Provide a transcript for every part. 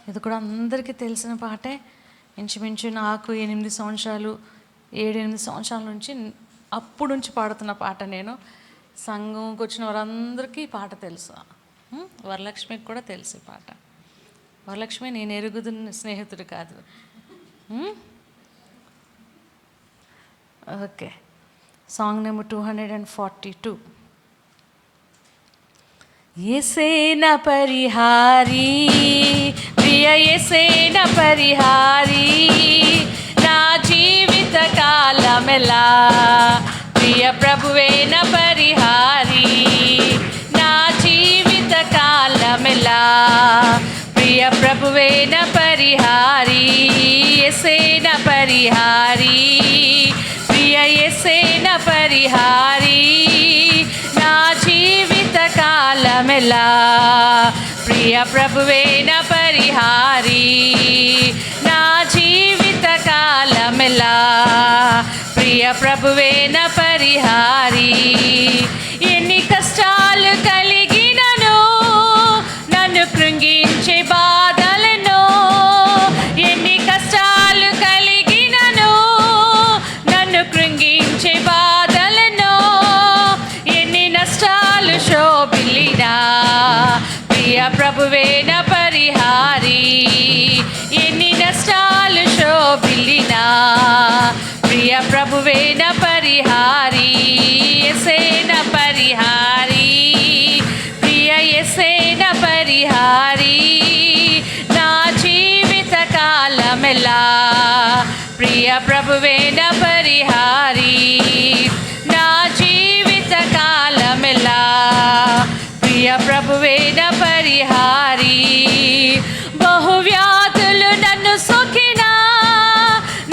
ఇది కూడా అందరికీ తెలిసిన పాటే. ఇంచుమించు నాకు 8 సంవత్సరాలు 7-8 సంవత్సరాల నుంచి అప్పుడు నుంచి పాడుతున్న పాట. నేను సంఘంకి వచ్చిన వారందరికీ ఈ పాట తెలుసు. వరలక్ష్మికి కూడా తెలుసు ఈ పాట. వరలక్ష్మి నేను ఎరుగుతున్న స్నేహితుడు కాదు. Okay, song number 242. యేసేన పరిహారీ, ప్రియ యేసేన పరిహారీ, నా జీవిత కాలమెలా ప్రియ ప్రభువేన పరిహారీ, నా జీవిత కాలమెలా ప్రియ ప్రభువేన పరిహారీ, యేసేన పరిహారీ, ప్రియ యేసేన పరిహారీ, నా జీవిత కాలమెలా ప్రియ ప్రభువేన పరిహారీ, నా జీవిత కాలమెలా ప్రియ ప్రభువేన పరిహారీ. ఎన్ని కష్టాలు కలిగినను, నన్ను కృంగించే బాధలను, ఎన్ని కష్టాలు కలిగినను, నన్ను కృంగించే బాధలను, ఎన్ని నష్టాలు శోభిల్లినా ప్రియ ప్రభువేన పరిహారీ, ఎన్ని నష్టాలు శోభిల్లినా ప్రియ ప్రభువేన పరిహారీ, యేసేన పరిహారీ, ప్రియ యేసేన పరిహారీ, నా జీవిత కాలమెలా ప్రియ ప్రభువేన పరిహారీ, నా జీవిత కాలమెలా ప్రియ ప్రభువేన పరిహారీ. బహువ్యాధులు నన్ను సోకినా,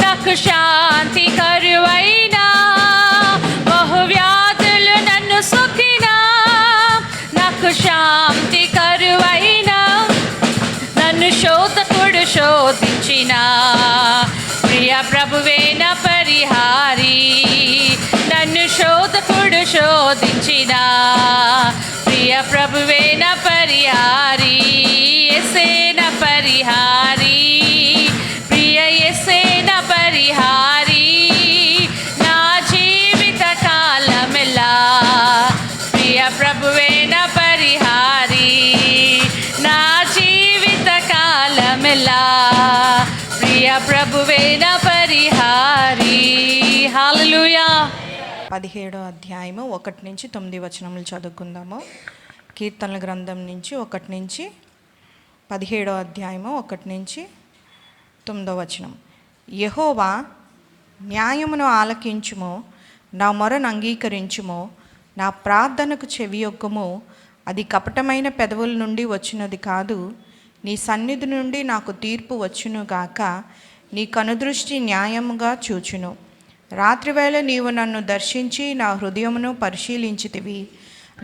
నాకు శాంతి కరువైనా, బహువ్యాధులు నన్ను సోకినా, నాకు శాంతి కరువైనా, నన్ను శోధకుడు శోధించినా ప్రియ ప్రభువేన పరిహారీ, నన్ను శోధకుడు శోధించినా ప్రియ ప్రభువేన పరిహారీ, యేసేన పరిహారీ, ప్రియ యేసేన పరిహారీ, నా జీవిత కాలమెలా ప్రియ ప్రభువేన పరిహారీ, నా జీవిత కాలమెలా ప్రియ ప్రభువేన పరిహారీ. హల్లెలూయా. 17వ అధ్యాయము 1 నుంచి 9 వచనములు చదువుకుందాము. కీర్తనల గ్రంథం నుంచి 1 నుంచి 17వ అధ్యాయము 1 నుంచి 9వ వచనం. యెహోవా, న్యాయమును ఆలకించుము, నా మొరను అంగీకరించుము, నా ప్రార్థనకు చెవియొగ్గుము. అది కపటమైన పెదవుల నుండి వచ్చినది కాదు. నీ సన్నిధి నుండి నాకు తీర్పు వచ్చును గాక. నీ కనుదృష్టి న్యాయముగా చూచును. రాత్రివేళ నీవు నన్ను దర్శించి నా హృదయమును పరిశీలించితివి,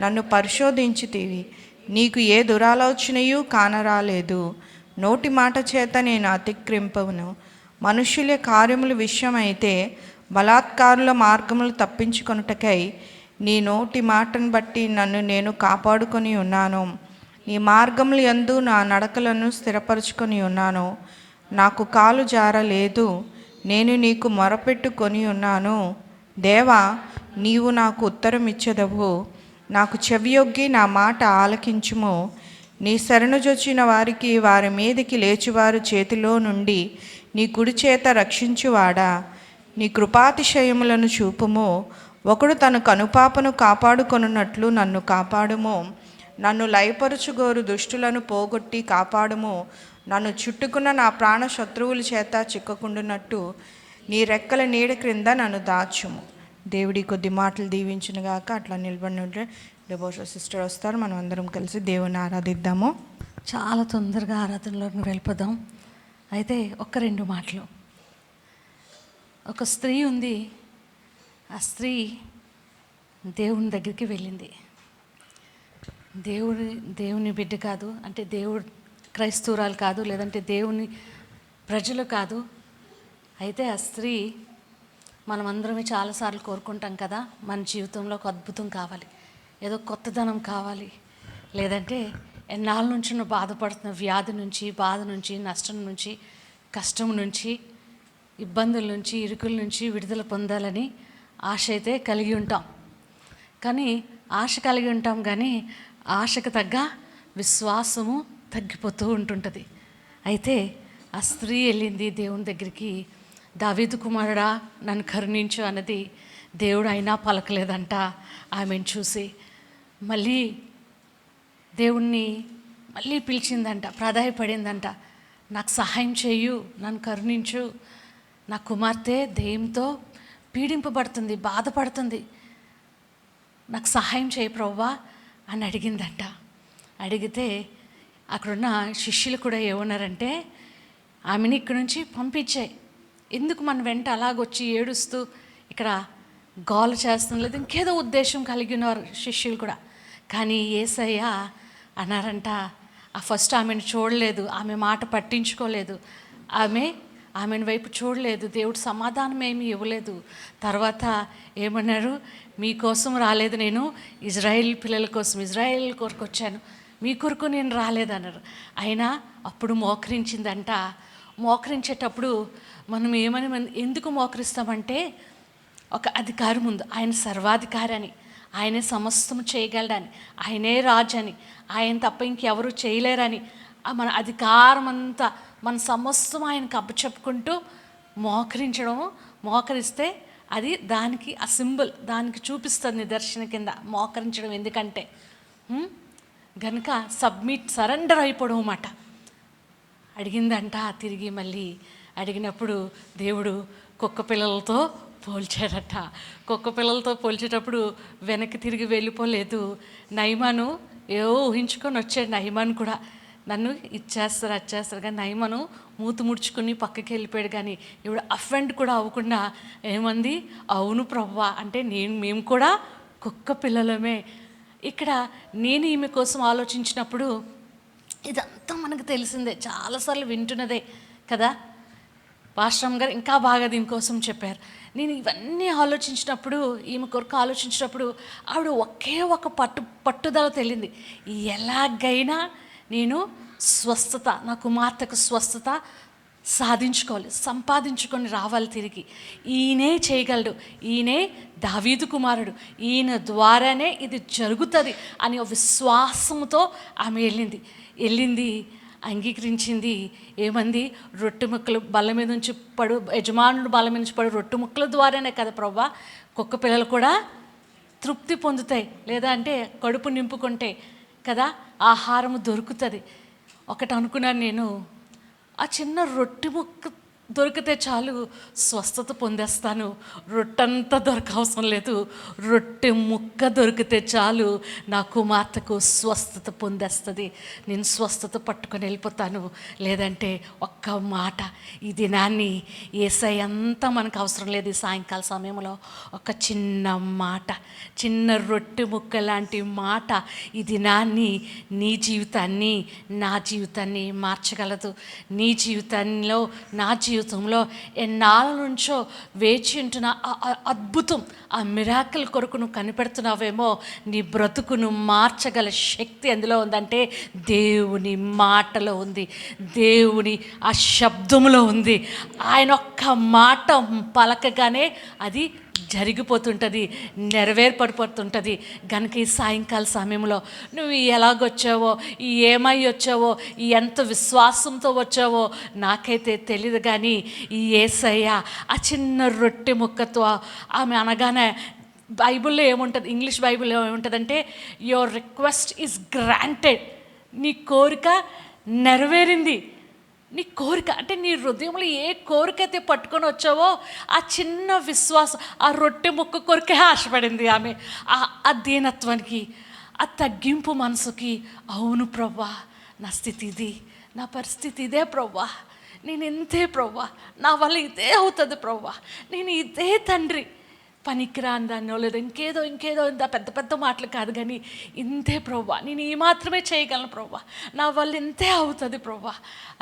నన్ను పరిశోధించితివి. నీకు ఏ దురాలోచనయు కానరాలేదు. నోటి మాట చేత నేను అతిక్రింపవును. మనుష్యుల కార్యముల విషయమైతే బలాత్కారుల మార్గములు తప్పించుకొనుటకై నీ నోటి మాటను బట్టి నన్ను నేను కాపాడుకొని ఉన్నాను. నీ మార్గముల యందు నా నడకలను స్థిరపరచుకొని ఉన్నాను. నాకు కాలు జారలేదు. నేను నీకు మొరపెట్టుకొని ఉన్నాను. దేవా, నీవు నాకు ఉత్తరం ఇచ్చెదవు. నాకు చెవియొగ్గి నా మాట ఆలకించుము. నీ శరణుజొచ్చిన వారికి వారి మీదికి లేచివారు చేతిలో నుండి నీ కుడి చేత రక్షించువాడా, నీ కృపాతిశయములను చూపుము. ఒకడు తన కనుపాపను కాపాడుకొనున్నట్లు నన్ను కాపాడుము. నన్ను లయపరుచుగోరు దుష్టులను పోగొట్టి కాపాడుము. నన్ను చుట్టుకున్న నా ప్రాణ శత్రువుల చేత చిక్కకుండునట్టు నీ రెక్కల నీడ క్రింద నన్ను దాచుము. దేవుడి కొద్ది మాటలు దీవించునుగాక. అట్లా నిలబడి ఉంటే డివోషనల్ సిస్టర్ వస్తారు. మనం అందరం కలిసి దేవుని ఆరాధిద్దాము. చాలా తొందరగా ఆరాధనలోకి వెళ్ళిపోదాం. అయితే 1-2 మాటలు. ఒక స్త్రీ ఉంది. ఆ స్త్రీ దేవుని దగ్గరికి వెళ్ళింది. దేవుని బిడ్డ కాదు, అంటే దేవుడు క్రైస్తవురాలు కాదు, లేదంటే దేవుని ప్రజలు కాదు. అయితే ఆ స్త్రీ, మనమందరమే చాలాసార్లు కోరుకుంటాం కదా, మన జీవితంలో ఒక అద్భుతం కావాలి, ఏదో కొత్తదనం కావాలి, లేదంటే ఎన్నాళ్ళ నుంచి నువ్వు బాధపడుతున్న వ్యాధి నుంచి, బాధ నుంచి, నష్టం నుంచి, కష్టం నుంచి, ఇబ్బందుల నుంచి, ఇరుకుల నుంచి విడుదల పొందాలని ఆశ అయితే కలిగి ఉంటాం. కానీ ఆశ కలిగి ఉంటాం, కానీ ఆశకు తగ్గ విశ్వాసము తగ్గిపోతూ ఉంటుంటుంది. అయితే ఆ స్త్రీ వెళ్ళింది దేవుని దగ్గరికి, దావీదు కుమారుడా నన్ను కరుణించు అన్నది. దేవుడు అయినా పలకలేదంట ఆమెను చూసి. మళ్ళీ దేవుణ్ణి మళ్ళీ పిలిచిందంట, ప్రాధాయపడిందంట, నాకు సహాయం చేయు, నన్ను కరుణించు, నా కుమార్తె దెయ్యంతో పీడింపబడుతుంది, బాధపడుతుంది, నాకు సహాయం చేయి ప్రభువా అని అడిగిందంట. అడిగితే అక్కడున్న శిష్యులు కూడా ఏమన్నారంటే, ఆమెని ఇక్కడి నుంచి పంపించాయి, ఎందుకు మన వెంట అలాగొచ్చి ఏడుస్తూ ఇక్కడ గోల చేస్తుంది, లేదు ఇంకేదో ఉద్దేశం కలిగి ఉన్నారు శిష్యులు కూడా. కానీ యేసయ్య అన్నారంట, ఫస్ట్ ఆమెను చూడలేదు, ఆమె మాట పట్టించుకోలేదు, ఆమెను వైపు చూడలేదు, దేవుడు సమాధానం ఏమీ ఇవ్వలేదు. తర్వాత ఏమన్నారు, మీకోసం రాలేదు నేను, ఇజ్రాయేల్ పిల్లల కోసం, ఇజ్రాయేల్ కొరకు వచ్చాను, మీ కొరకు నేను రాలేదన్నారు. అయినా అప్పుడు మోకరించిందంట. మోకరించేటప్పుడు మనం ఎందుకు మోకరిస్తామంటే, ఒక అధికారం ఉంది, ఆయన సర్వాధికారి అని, ఆయనే సమస్తం చేయగలడని, ఆయనే రాజు అని, ఆయన తప్ప ఇంకెవరు చేయలేరని, మన అధికారం అంతా మన సమస్తం ఆయనకు అప్పచెప్పుకుంటూ మోకరిస్తే అది దానికి ఆ సింబల్, దానికి చూపిస్తుంది నిదర్శన కింద మోకరించడం. ఎందుకంటే గనుక సరెండర్ అయిపోవడం అన్నమాట. అడిగిందంట, తిరిగి మళ్ళీ అడిగినప్పుడు దేవుడు కుక్క పిల్లలతో పోల్చాడట. కుక్క పిల్లలతో పోల్చేటప్పుడు వెనక్కి తిరిగి వెళ్ళిపోలేదు. నయమాను ఊహించుకొని వచ్చాడు. నయమాను కూడా నన్ను ఇచ్చేస్తారు కానీ నయమాను మూతి ముడుచుకుని పక్కకి వెళ్ళిపోయాడు. కానీ ఇప్పుడు అఫెండ్ కూడా అవ్వకుండా ఏమంది, అవును ప్రభువా, అంటే మేము కూడా కుక్క పిల్లలమే. ఇక్కడ నేను ఈమె కోసం ఆలోచించినప్పుడు ఇదంతా మనకు తెలిసిందే, చాలాసార్లు వింటున్నదే కదా. పాస్టర్ గారు ఇంకా బాగా దీనికోసం చెప్పారు. నేను ఇవన్నీ ఆలోచించినప్పుడు, ఈమె కొరకు ఆలోచించినప్పుడు ఆవిడ ఒకే ఒక పట్టుదల తెలియంది, ఎలాగైనా నేను స్వస్థత, నా కుమార్తెకు స్వస్థత సాధించుకోవాలి, సంపాదించుకొని రావాలి తిరిగి. ఈయనే చేయగలడు, ఈయనే దావీదు కుమారుడు, ఈయన ద్వారానే ఇది జరుగుతుంది అని విశ్వాసంతో ఆమె వెళ్ళింది, అంగీకరించింది. ఏమంది, రొట్టె ముక్కలు బల్ల మీద నుంచి పడు, యజమానుడు బల్ల మీద నుంచి పడు రొట్టె ముక్కల ద్వారానే కదా ప్రభువా కుక్క పిల్లలు కూడా తృప్తి పొందుతాయి, లేదా అంటే కడుపు నింపుకుంటే కదా ఆహారము దొరుకుతుంది. ఒకటి అనుకున్నాను నేను, ఆ చిన్న రొట్టె ముక్క దొరికితే చాలు స్వస్థత పొందేస్తాను, రొట్టెంతా దొరకవసరం లేదు, రొట్టె ముక్క దొరికితే చాలు నా కుమార్తెకు స్వస్థత పొందేస్తుంది, నేను స్వస్థత పట్టుకొని వెళ్ళిపోతాను. లేదంటే ఒక్క మాట, ఈ దినాన్ని యేసయ్య అంతా మనకు అవసరం లేదు. ఈ సాయంకాల సమయంలో ఒక చిన్న మాట, చిన్న రొట్టె ముక్క లాంటి మాట ఈ దినాన్ని, నీ జీవితాన్ని, నా జీవితాన్ని మార్చగలదు. నీ జీవితంలో, నా జీవితంలో ఎన్నాళ్ళ నుంచో వేచి ఉంటున్న అద్భుతం, ఆ మిరాకిల్ కొరకు నువ్వు కనిపెడుతున్నావేమో, నీ బ్రతుకును మార్చగల శక్తి ఎందులో ఉందంటే దేవుని మాటలో ఉంది, దేవుని ఆ శబ్దంలో ఉంది. ఆయన ఒక్క మాట పలకగానే అది జరిగిపోతుంటుంది, నెరవేర్పడిపోతుంటుంది. కనుక ఈ సాయంకాల సమయంలో నువ్వు ఎలాగొచ్చావో, ఏమై వచ్చావో, ఎంత విశ్వాసంతో వచ్చావో నాకైతే తెలియదు. కానీ ఈ యేసయ్య ఆ చిన్న రొట్టె ముక్కతో ఆమె అనగానే, బైబిల్లో ఏముంటుంది, ఇంగ్లీష్ బైబిల్లో ఏముంటుందంటే, యువర్ రిక్వెస్ట్ ఈజ్ గ్రాంటెడ్, నీ కోరిక నెరవేరింది. నీ కోరిక అంటే నీ హృదయంలో ఏ కోరికైతే పట్టుకొని వచ్చావో ఆ చిన్న విశ్వాసం, ఆ రొట్టె ముక్క కొరికే ఆశపడింది ఆమె. ఆ దీనత్వానికి, ఆ తగ్గింపు మనసుకి, అవును ప్రవ్వా నా స్థితి ఇది, నా పరిస్థితి ఇదే ప్రవ్వా, నేను ఇంతే ప్రవ్వా, నా వల్ల ఇదే అవుతుంది ప్రవ్వా, నేను ఇదే తండ్రి, పనికిరాని దాన్నో లేదా ఇంకేదో ఇంత పెద్ద పెద్ద మాటలు కాదు, కానీ ఇంతే ప్రవ్వా, నేను ఈ మాత్రమే చేయగలను ప్రవ్వా, నా వల్ల ఇంతే అవుతుంది ప్రవ్వా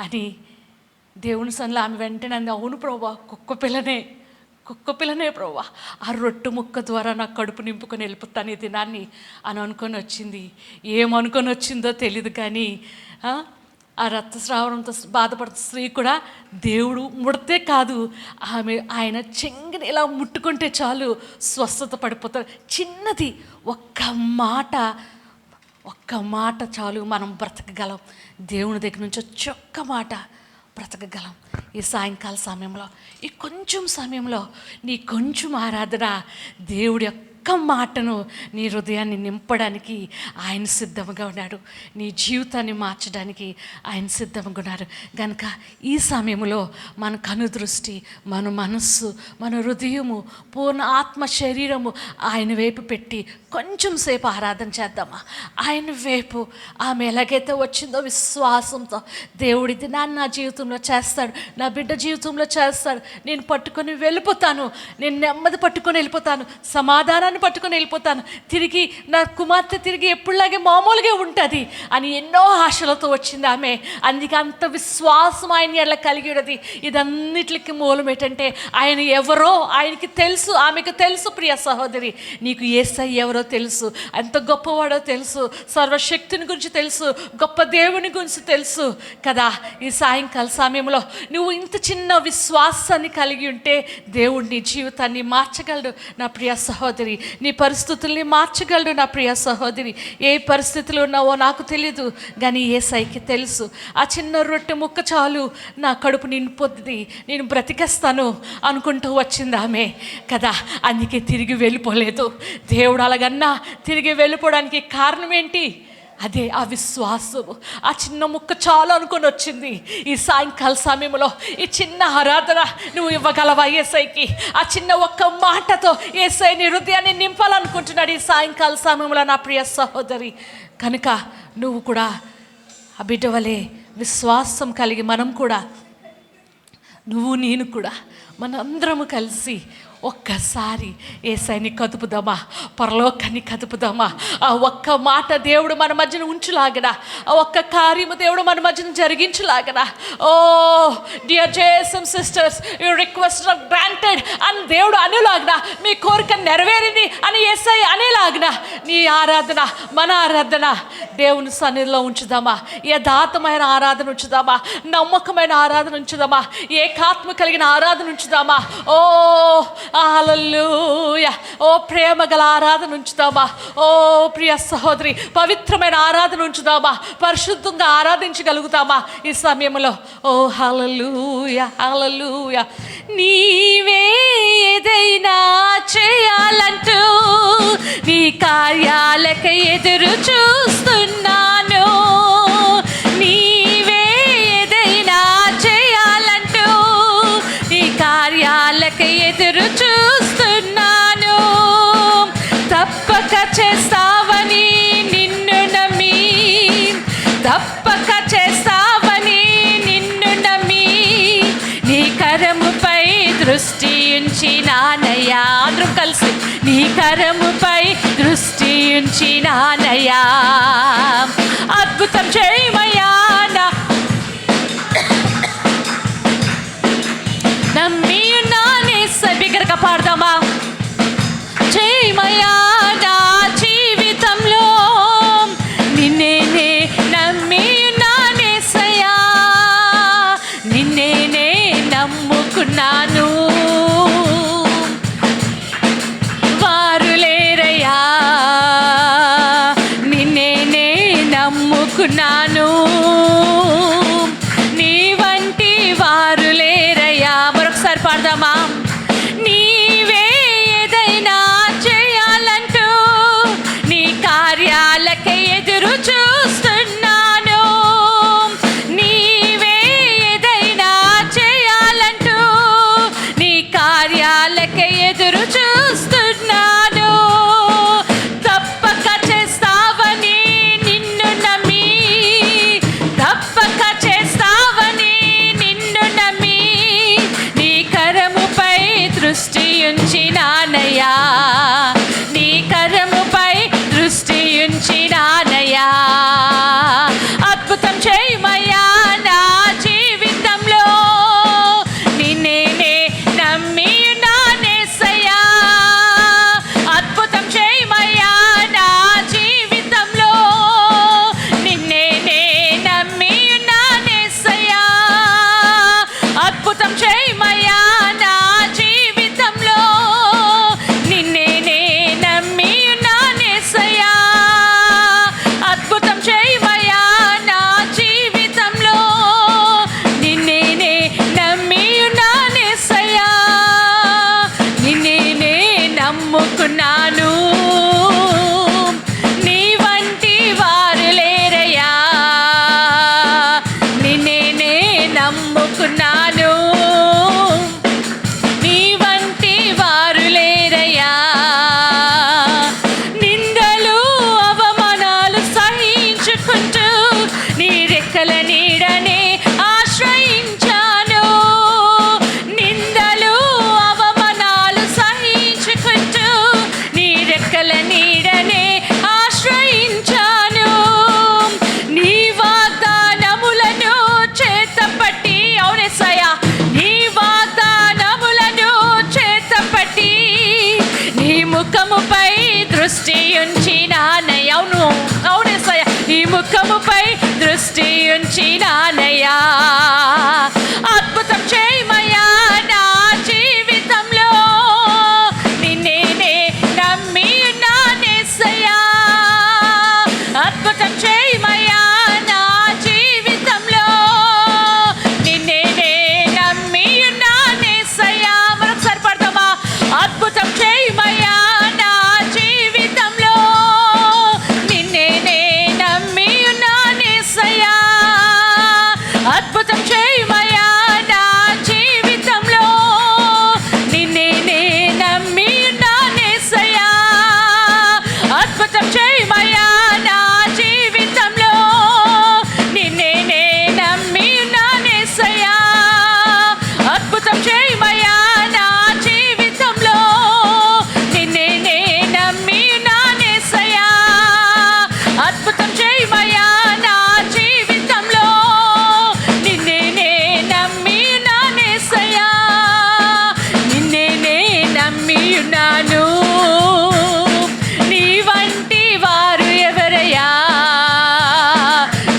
అని దేవుని సన్నిధిలో ఆమె వెంటనే అంది, అవును ప్రవ్వా కుక్క కుక్క పిల్లనే ప్రభువా, ఆ రొట్టె ముక్క ద్వారా నా కడుపు నింపుకొని వెళ్ళిపోతాను ఈ దినాన్ని అని అనుకొని వచ్చింది. ఏమనుకొని వచ్చిందో తెలీదు కానీ ఆ రక్తస్రావణంతో బాధపడుతున్న స్త్రీ కూడా దేవుడు ముడితే కాదు, ఆయన చెంగిని ఇలా ముట్టుకుంటే చాలు స్వస్థత పడిపోతారు. చిన్నది ఒక్క మాట చాలు, మనం బ్రతకగలం. దేవుని దగ్గర నుంచి ఒక్క మాట బ్రతకగలం. ఈ సాయంకాల సమయంలో, ఈ కొంచెం సమయంలో నీ కొంచెం ఆరాధన దేవుడి యొక్క మాటను నీ హృదయాన్ని నింపడానికి ఆయన సిద్ధంగా ఉన్నాడు. నీ జీవితాన్ని మార్చడానికి ఆయన సిద్ధంగా ఉన్నారు. కనుక ఈ సమయంలో మన కనుదృష్టి, మన మనస్సు, మన హృదయము, పూర్ణ ఆత్మ శరీరము ఆయన వైపు పెట్టి కొంచెం సేపు ఆరాధన చేద్దామా? ఆయన వైపు ఆమె ఎలాగైతే వచ్చిందో విశ్వాసంతో, దేవుడి దినాన్ని నా జీవితంలో చేస్తాడు, నా బిడ్డ జీవితంలో చేస్తాడు, నేను పట్టుకొని వెళ్ళిపోతాను, నేను నెమ్మది పట్టుకొని వెళ్ళిపోతాను, సమాధానాన్ని పట్టుకొని వెళ్ళిపోతాను, తిరిగి నా కుమార్తె తిరిగి ఎప్పుడులాగే మామూలుగా ఉంటుంది అని ఎన్నో ఆశలతో వచ్చింది ఆమె. అందుకే అంత విశ్వాసం ఆయన ఎలా కలిగి ఉన్నది. ఇదన్నిటికి మూలం ఏంటంటే ఆయన ఎవరో ఆయనకి తెలుసు, ఆమెకు తెలుసు. ప్రియ సహోదరి, నీకు యేసయ్య ఎవరో తెలుసు, ఎంత గొప్పవాడో తెలుసు, సర్వశక్తిని గురించి తెలుసు, గొప్ప దేవుని గురించి తెలుసు కదా. ఈ సాయంకాల సమయంలో నువ్వు ఇంత చిన్న విశ్వాసాన్ని కలిగి ఉంటే దేవుడు నీ జీవితాన్ని మార్చగలడు నా ప్రియ సహోదరి. నీ పరిస్థితుల్ని మార్చగలడు నా ప్రియ సహోదరి. ఏ పరిస్థితులు ఉన్నావో నాకు తెలీదు, కానీ యేసయ్యకి తెలుసు. ఆ చిన్న రొట్టె ముక్క చాలు నా కడుపు నిండిపోతుంది, నేను బ్రతికేస్తాను అనుకుంటూ వచ్చింది ఆమె కదా. అందుకే తిరిగి వెళ్ళిపోలేదు. దేవుడు అలాగన్నా తిరిగి వెళ్ళిపోవడానికి కారణం ఏంటి? అదే ఆ విశ్వాసము. ఆ చిన్న ముక్క చాలు అనుకొని వచ్చింది. ఈ సాయంకాల సమయంలో ఈ చిన్న ఆరాధన నువ్వు ఇవ్వగలవా యేసయ్యకి? ఆ చిన్న ఒక్క మాటతో యేసయ్య నీ హృదయాన్ని నింపాలనుకుంటున్నాడు ఈ సాయంకాల సమయంలో నా ప్రియ సహోదరి. కనుక నువ్వు కూడా ఆ బిడ్డ వలె విశ్వాసం కలిగి మనం కూడా, నువ్వు నేను కూడా మనందరము కలిసి ఒక్కసారి యేసయ్యని కదుపుదామా, పరలోకాన్ని కదుపుదామా. ఆ ఒక్క మాట దేవుడు మన మధ్యన ఉంచులాగనా, ఆ ఒక్క కార్యము దేవుడు మన మధ్యన జరిగించులాగనా. Oh dear JSM sisters, your request are granted అని దేవుడు అనేలాగనా, మీ కోరిక నెరవేరింది అని యేసయ్య అనేలాగనా. నీ ఆరాధన, మన ఆరాధన దేవుని సన్నిధిలో ఉంచుదామా, యథార్థమైన ఆరాధన ఉంచుదామా, నమ్మకమైన ఆరాధన ఉంచుదామా, ఏకాత్మ కలిగిన ఆరాధన ఉంచుదామా. ఓ హల్లెలూయా. ఓ ప్రేమ గల ఆరాధన ఉంచుదామా. ఓ ప్రియ సహోదరి, పవిత్రమైన ఆరాధన ఉంచుదామా, పరిశుద్ధంగా ఆరాధించగలుగుతామా ఈ సమయంలో? ఓ హల్లెలూయా, హల్లెలూయా. నీవే ఏదైనా చేయాలంటూ నీ కార్యాలకై ఎదురు చూస్తున్నాను. నీవే ఏదైనా చేయాలంటూ నీ కార్యాలకై ఎదురు చూస్తున్నాను. తప్పక చేస్తావని నిన్ను నమ్మి, తప్పక చేస్తావని నిన్ను నమ్మి, నీ కరముపై దృష్టి ఉంచినానయ్యా. అందరం కలిసి నీ కరముపై దృష్టి ఉంచినానయ్యా. అద్భుతం చేయమయ్యా, నమ్మి ఉన్నానే. బిగ్గరగా పాడదామా? చేయమయ్యా నా జీవితంలో, నిన్నేనే నమ్మి ఉన్నానేసయ్యా, నిన్నేనే నమ్ముకున్నాను. వారు లేరయ్యా, నిన్నేనే నమ్ముకున్నాను. నీ వంటి వారు లేరయ్యా. మరొకసారి పాడదామా? నీవే ఏదైనా చేయాలంటూ నీ కార్యాలకై ఎదురు చూస్తున్నాను. నీవే ఏదైనా చేయాలంటూ నమ్ముకున్నాను. నీ వంటి వారు లేరయ్యా. నిందలు అవమానాలు సహించుకుంటూ నీ రెక్కల నీడనే ఆశ్రయించాను. నిందలు అవమానాలు సహించుకుంటూ నీ రెక్కల నీడనే ఆశ్రయించాను. నీ వాగ్దానములను చేతపట్టి, అవునేసయ్యా, నీ వాగ్దానములను చేతపట్టి నీ ముఖముపై దృష్టి ఉంచినానయ్యా. అవునేసయ్యా, నీ ముఖముపై దృష్టి ఉంచినానయ్యా. అద్భుతం చేయమయ్యా నా జీవితంలో, నిన్నే నమ్మి ఉన్నానేసయ్యా. అద్భుతం చేయమయ్యా నా జీవితంలో, నిన్నే నమ్మి ఉన్నానేసయ్యా. మరొకసారి పడతామా? అద్భుతం చేయమయ్యా నా జీవితంలో, నిన్నే నమ్మి ఉన్నానేసయ్యా. అద్భుతం చేయమయ్యా నా జీవితంలో, నిన్నే నమ్మి ఉన్నానేసయ్యా. అద్భుతం చేయమయ్యా నా జీవితంలో, నిన్నే నమ్మి ఉన్నానేసయ్యా. అద్భుతం చేయమయ్యా నా జీవితంలో, నిన్నే నమ్మి ఉన్నానేసయ్యా. అద్భుతం చేయమయ్యా నా జీవితంలో, నిన్నే నమ్మి ఉన్నానేసయ్యా. నిన్నే నమ్మి ఉన్నాను. నీ వంటి వారు ఎవరయ్యా?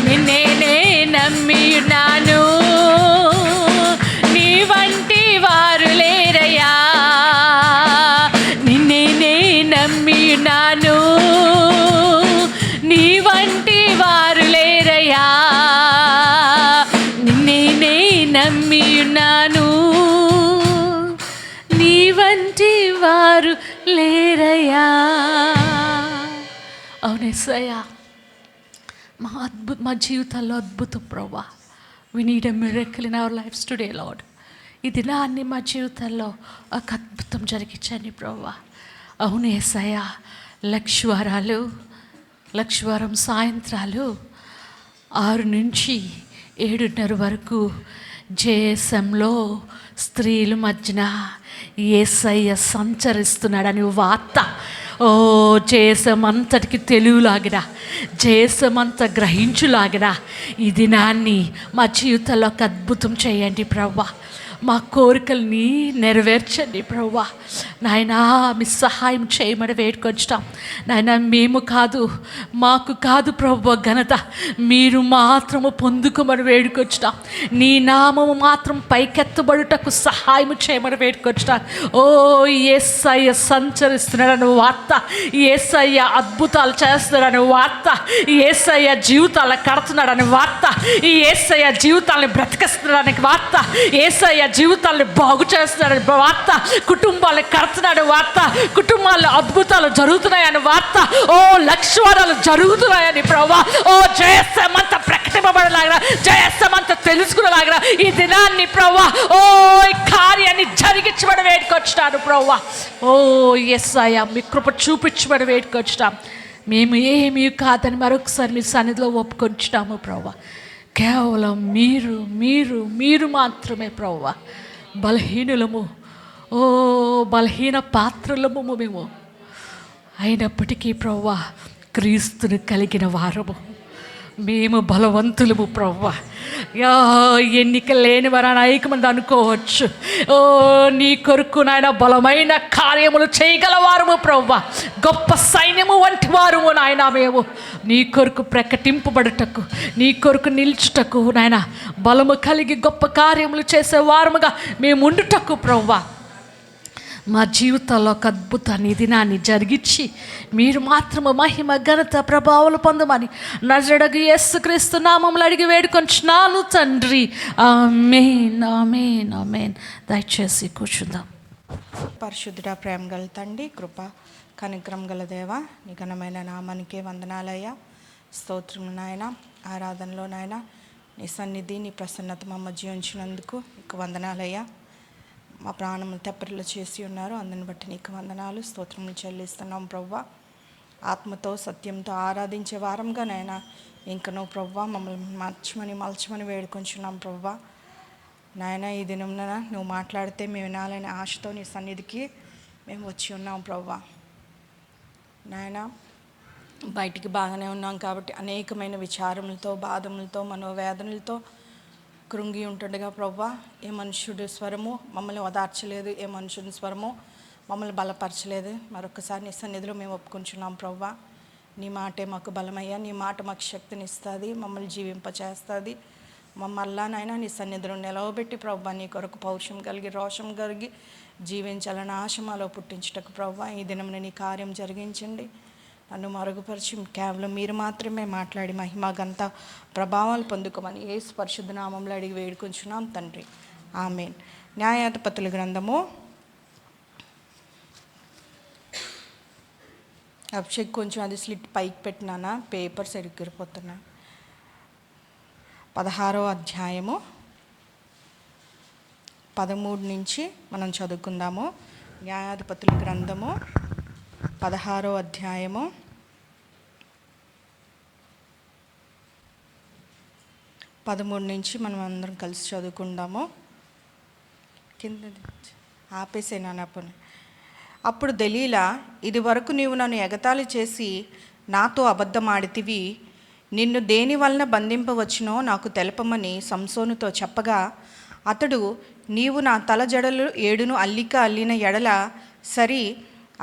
నిన్నే నమ్మి ఉన్నాను. నీ వంటి వారు లేరయ్యా. నిన్నే నమ్మి ఉన్నాను. నీ వంటి వారు లేరయ్యా. నిన్నే నమ్మి ఉన్నాను. నీ వంటి వారు లేరయ్యా. అవునేసయ్యా, మా జీవితాల్లో అద్భుతం ప్రభా. We need a miracle in our lives today Lord. ఈ దినాన్ని మా జీవితాల్లో ఒక అద్భుతం జరిగించండి ప్రభా. అవునేసయ్యా, లక్షవారం సాయంత్రాలు 6 నుంచి 7:30 వరకు జేఎస్ఎంలో స్త్రీల మధ్యన యేసయ్య సంచరిస్తున్నాడని వార్త జేఎస్ఎం అంతటికి తెలివిలాగిన, జేఎస్ఎం అంతా గ్రహించులాగిన ఈ దినాన్ని మా జీవితంలో ఒక అద్భుతం చేయండి ప్రభా. మా కోరికల్ని నెరవేర్చండి ప్రభువా. నాయనా, మీ సహాయం చేయమని వేడుకొచ్చాం నాయన. మేము కాదు, మాకు కాదు ప్రభువా ఘనత, మీరు మాత్రము పొందుకోమని వేడుకొచ్చాం. నీ నామము మాత్రం పైకెత్తబడుటకు సహాయం చేయమని వేడుకొచ్చాం. ఓ యేసయ్య సంచరిస్తున్నాడని వార్త, యేసయ్య అద్భుతాలు చేస్తున్నాడని వార్త, యేసయ్య జీవితాలను కడుతున్నాడని వార్త, ఈ యేసయ్య జీవితాలను బ్రతికిస్తున్నాడని వార్త, యేసయ్య జీవితాలను బాగు చేస్తున్నాడని వార్త, కుటుంబాలను కడుతున్నాడని వార్త, కుటుంబాల్లో అద్భుతాలు జరుగుతున్నాయని వార్త, ఓ లక్ష్యాలు జరుగుతున్నాయని ప్రభా. ఓ జయస్సమంతా ప్రకటింపబడలాగిన, జయస్సమంతా తెలుసుకునేలాగిన ఈ దినాన్ని ప్రభా, ఓ ఈ కార్యాన్ని జరిగించబడి వేడుకొచ్చుతాను ప్రభా. ఓ యేసయ్య, మీ కృప చూపించబడి వేడుకొచ్చుతాం. మేము ఏమీ కాదని మరొకసారి మీ సన్నిధిలో ఒప్పుకొచ్చుతాము ప్రభా. కేవలం మీరు మీరు మీరు మాత్రమే ప్రభువా. బలహీనులము, ఓ బలహీన పాత్రలము మేము. అయినప్పటికీ ప్రభువా, క్రీస్తుని కలిగిన వారము మేము, బలవంతులము ప్రభువా. ఎన్నిక లేని వారు అనేక మంది అనుకోవచ్చు. ఓ నీ కొరకు నాయన బలమైన కార్యములు చేయగలవారము ప్రభువా. గొప్ప సైన్యము వంటి వారము నాయన మేము. నీ కొరకు ప్రకటింపబడుటకు, నీ కొరకు నిల్చుటకు నాయన బలము కలిగి గొప్ప కార్యములు చేసే వారముగా మేము ఉండుటకు ప్రభువా. మా జీవితాల్లో ఒక అద్భుతాన్ని దినాన్ని జరిగించి మీరు మాత్రము మహిమ ఘనత ప్రభావాలు పొందమని నజరేయుడగు యేసుక్రీస్తు నామములో అడిగి వేడుకొంచున్నాను తండ్రి. ఆమేన్, ఆమేన్, ఆమేన్. దయచేసి కూర్చుందాం. పరిశుద్ధుడా, ప్రేమ గల తండ్రి, కృప కనికరం గల దేవ, నీ ఘనమైన నామానికే వందనాలయ్యా. స్తోత్రం నాయన. ఆరాధనలో నాయన నీ సన్నిధి, నీ ప్రసన్నత మా మధ్య ఉంచినందుకు నీకు వందనాలయ్యా. మా ప్రాణములు తెప్పరిలో చేసి ఉన్నారు, అందుని బట్టి నీకు వందనాలు, స్తోత్రములు చెల్లిస్తున్నాం ప్రవ్వా. ఆత్మతో సత్యంతో ఆరాధించే వారంగా నైనా ఇంకనో ప్రవ్వా మమ్మల్ని మలచమని వేడుకొంచున్నాం ప్రవ్వా. నాయన ఈ దినంన నువ్వు మాట్లాడితే మేము వినాలనే ఆశతో నీ సన్నిధికి మేము వచ్చి ఉన్నాం ప్రవ్వా. నాయన బయటికి బాగానే ఉన్నాం కాబట్టి అనేకమైన విచారములతో, బాధములతో, మనోవేదనలతో కృంగి ఉంటుండగా ప్రవ్వా, ఏ మనుష్యుడి స్వరము మమ్మల్ని ఓదార్చలేదు, ఏ మనుషుని స్వరము మమ్మల్ని బలపరచలేదు. మరొకసారి నీ సన్నిధిలో మేము ఒప్పుకుంటున్నాం ప్రవ్వా. నీ మాటే మాకు బలమయ్యా, నీ మాట మాకు శక్తిని ఇస్తుంది, మమ్మల్ని జీవింపచేస్తుంది. మమ్మల్ని నాయన నీ సన్నిధిలో నిలవబెట్టి ప్రవ్వా, నీ కొరకు పౌరుషం కలిగి, రోషం కలిగి జీవించాలని ఆశ మాలో పుట్టించుటకు ప్రవ్వా ఈ దినమున నీ కార్యం జరిగించండి. నన్ను మరుగుపరిచి కేవలం మీరు మాత్రమే మాట్లాడి మహిమ ఘనత ప్రభావాలు పొందుకోమని యేసు పరిశుద్ధ నామంలో అడిగి వేడుకొంచున్నాం తండ్రి, ఆమేన్. న్యాయాధిపతుల గ్రంథము, అభిషేక్ కొంచెం అది స్లిట్ పైకి పెట్టినానా, పేపర్స్ ఎరిగిపోతున్నా. 16వ అధ్యాయము 13 నుంచి మనం చదువుకుందాము. న్యాయాధిపతుల గ్రంథము 16వ అధ్యాయము 13 నుంచి మనం అందరం కలిసి చదువుకుందాము. కింద ఆపేసేనా పని. అప్పుడు దెలీలా, ఇది వరకు నీవు నన్ను ఎగతాళి చేసి నాతో అబద్ధమాడితివి, నిన్ను దేని వలన బంధింపవచ్చునో నాకు తెలపమని సంసోనుతో చెప్పగా, అతడు నీవు నా తల జడలు 7 అల్లిక అల్లిన ఎడల సరి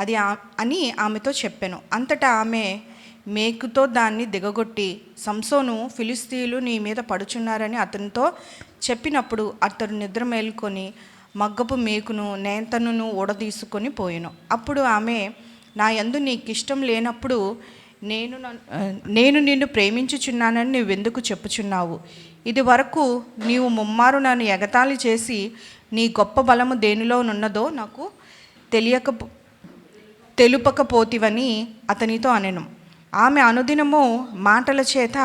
అది అని ఆమెతో చెప్పెను. అంతటా ఆమె మేకుతో దాన్ని దిగగొట్టి, సంసోను, ఫిలిస్తీయులు నీ మీద పడుచున్నారని అతనితో చెప్పినప్పుడు అతడు నిద్ర మేలుకొని మగ్గపు మేకును నేతను ఊడదీసుకొని పోయెను. అప్పుడు ఆమె, నా యందు నీకిష్టం లేనప్పుడు నేను నిన్ను ప్రేమించుచున్నానని నువ్వెందుకు చెప్పుచున్నావు? ఇది వరకు నీవు ముమ్మారు నన్ను ఎగతాళి చేసి నీ గొప్ప బలము దేనిలోనున్నదో నాకు తెలుపకపోతివని అతనితో అనెను. ఆమె అనుదినము మాటల చేత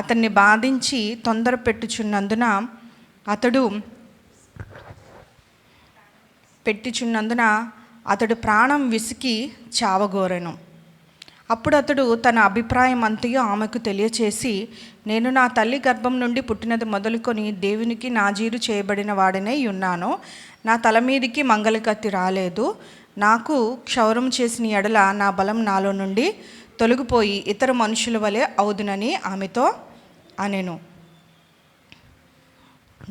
అతన్ని బాధించి తొందర పెట్టుచున్నందున అతడు ప్రాణం విసికి చావగోరెను. అప్పుడు అతడు తన అభిప్రాయం అంతయు ఆమెకు తెలియచేసి, నేను నా తల్లి గర్భం నుండి పుట్టినది మొదలుకొని దేవునికి నాజీరు చేయబడిన వాడినై ఉన్నాను. నా తల మీదికి మంగళకత్తి రాలేదు. నాకు క్షౌరం చేసిన ఎడల నా బలం నాలో నుండి తొలగిపోయి ఇతర మనుషుల వలె అవుదునని ఆమెతో అనెను.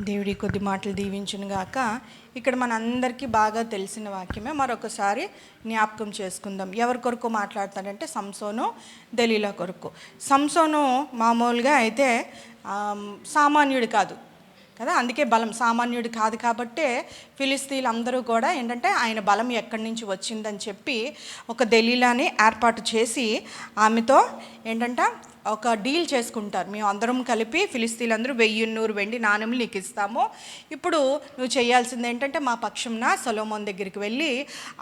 దేవుడి కొద్ది మాటలు దీవించును గాక. ఇక్కడ మనందరికీ బాగా తెలిసిన వాక్యమే మరొకసారి జ్ఞాపకం చేసుకుందాం. ఎవరి కొరకు మాట్లాడతాడంటే సంసోను, దెలీలా కొరకు. సంసోను మామూలుగా అయితే సామాన్యుడు కాదు కదా, అందుకే బలం సామాన్యుడు కాదు కాబట్టే ఫిలిస్తీన్లు అందరూ కూడా ఏంటంటే ఆయన బలం ఎక్కడి నుంచి వచ్చిందని చెప్పి ఒక దెలీలాని ఏర్పాటు చేసి ఆమెతో ఏంటంటే ఒక డీల్ చేసుకుంటారు. మేము అందరం కలిపి ఫిలిస్తీన్లందరూ 1000 వెండి నాణెములు నీకు ఇస్తాము. ఇప్పుడు నువ్వు చేయాల్సింది ఏంటంటే మా పక్షంన సొలొమోన్ దగ్గరికి వెళ్ళి,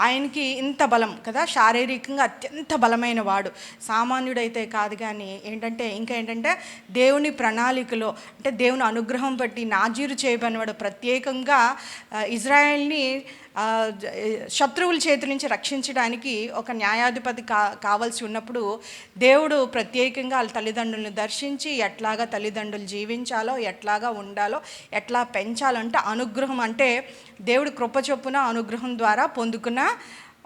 ఆయనకి ఇంత బలం కదా, శారీరకంగా అత్యంత బలమైన వాడు, సామాన్యుడైతే కాదు. కానీ ఏంటంటే దేవుని ప్రణాళికలో అంటే దేవుని అనుగ్రహం బట్టి నాజీరు చేయబడినవాడు, ప్రత్యేకంగా ఇజ్రాయెల్ని శత్రువుల చేతి నుంచి రక్షించడానికి ఒక న్యాయాధిపతి కావాల్సి ఉన్నప్పుడు దేవుడు ప్రత్యేకంగా వాళ్ళ తల్లిదండ్రులను దర్శించి ఎట్లాగా తల్లిదండ్రులు జీవించాలో, ఎట్లాగా ఉండాలో, ఎట్లా పెంచాలంటే అనుగ్రహం అంటే దేవుడు కృప చొప్పున అనుగ్రహం ద్వారా పొందుకున్న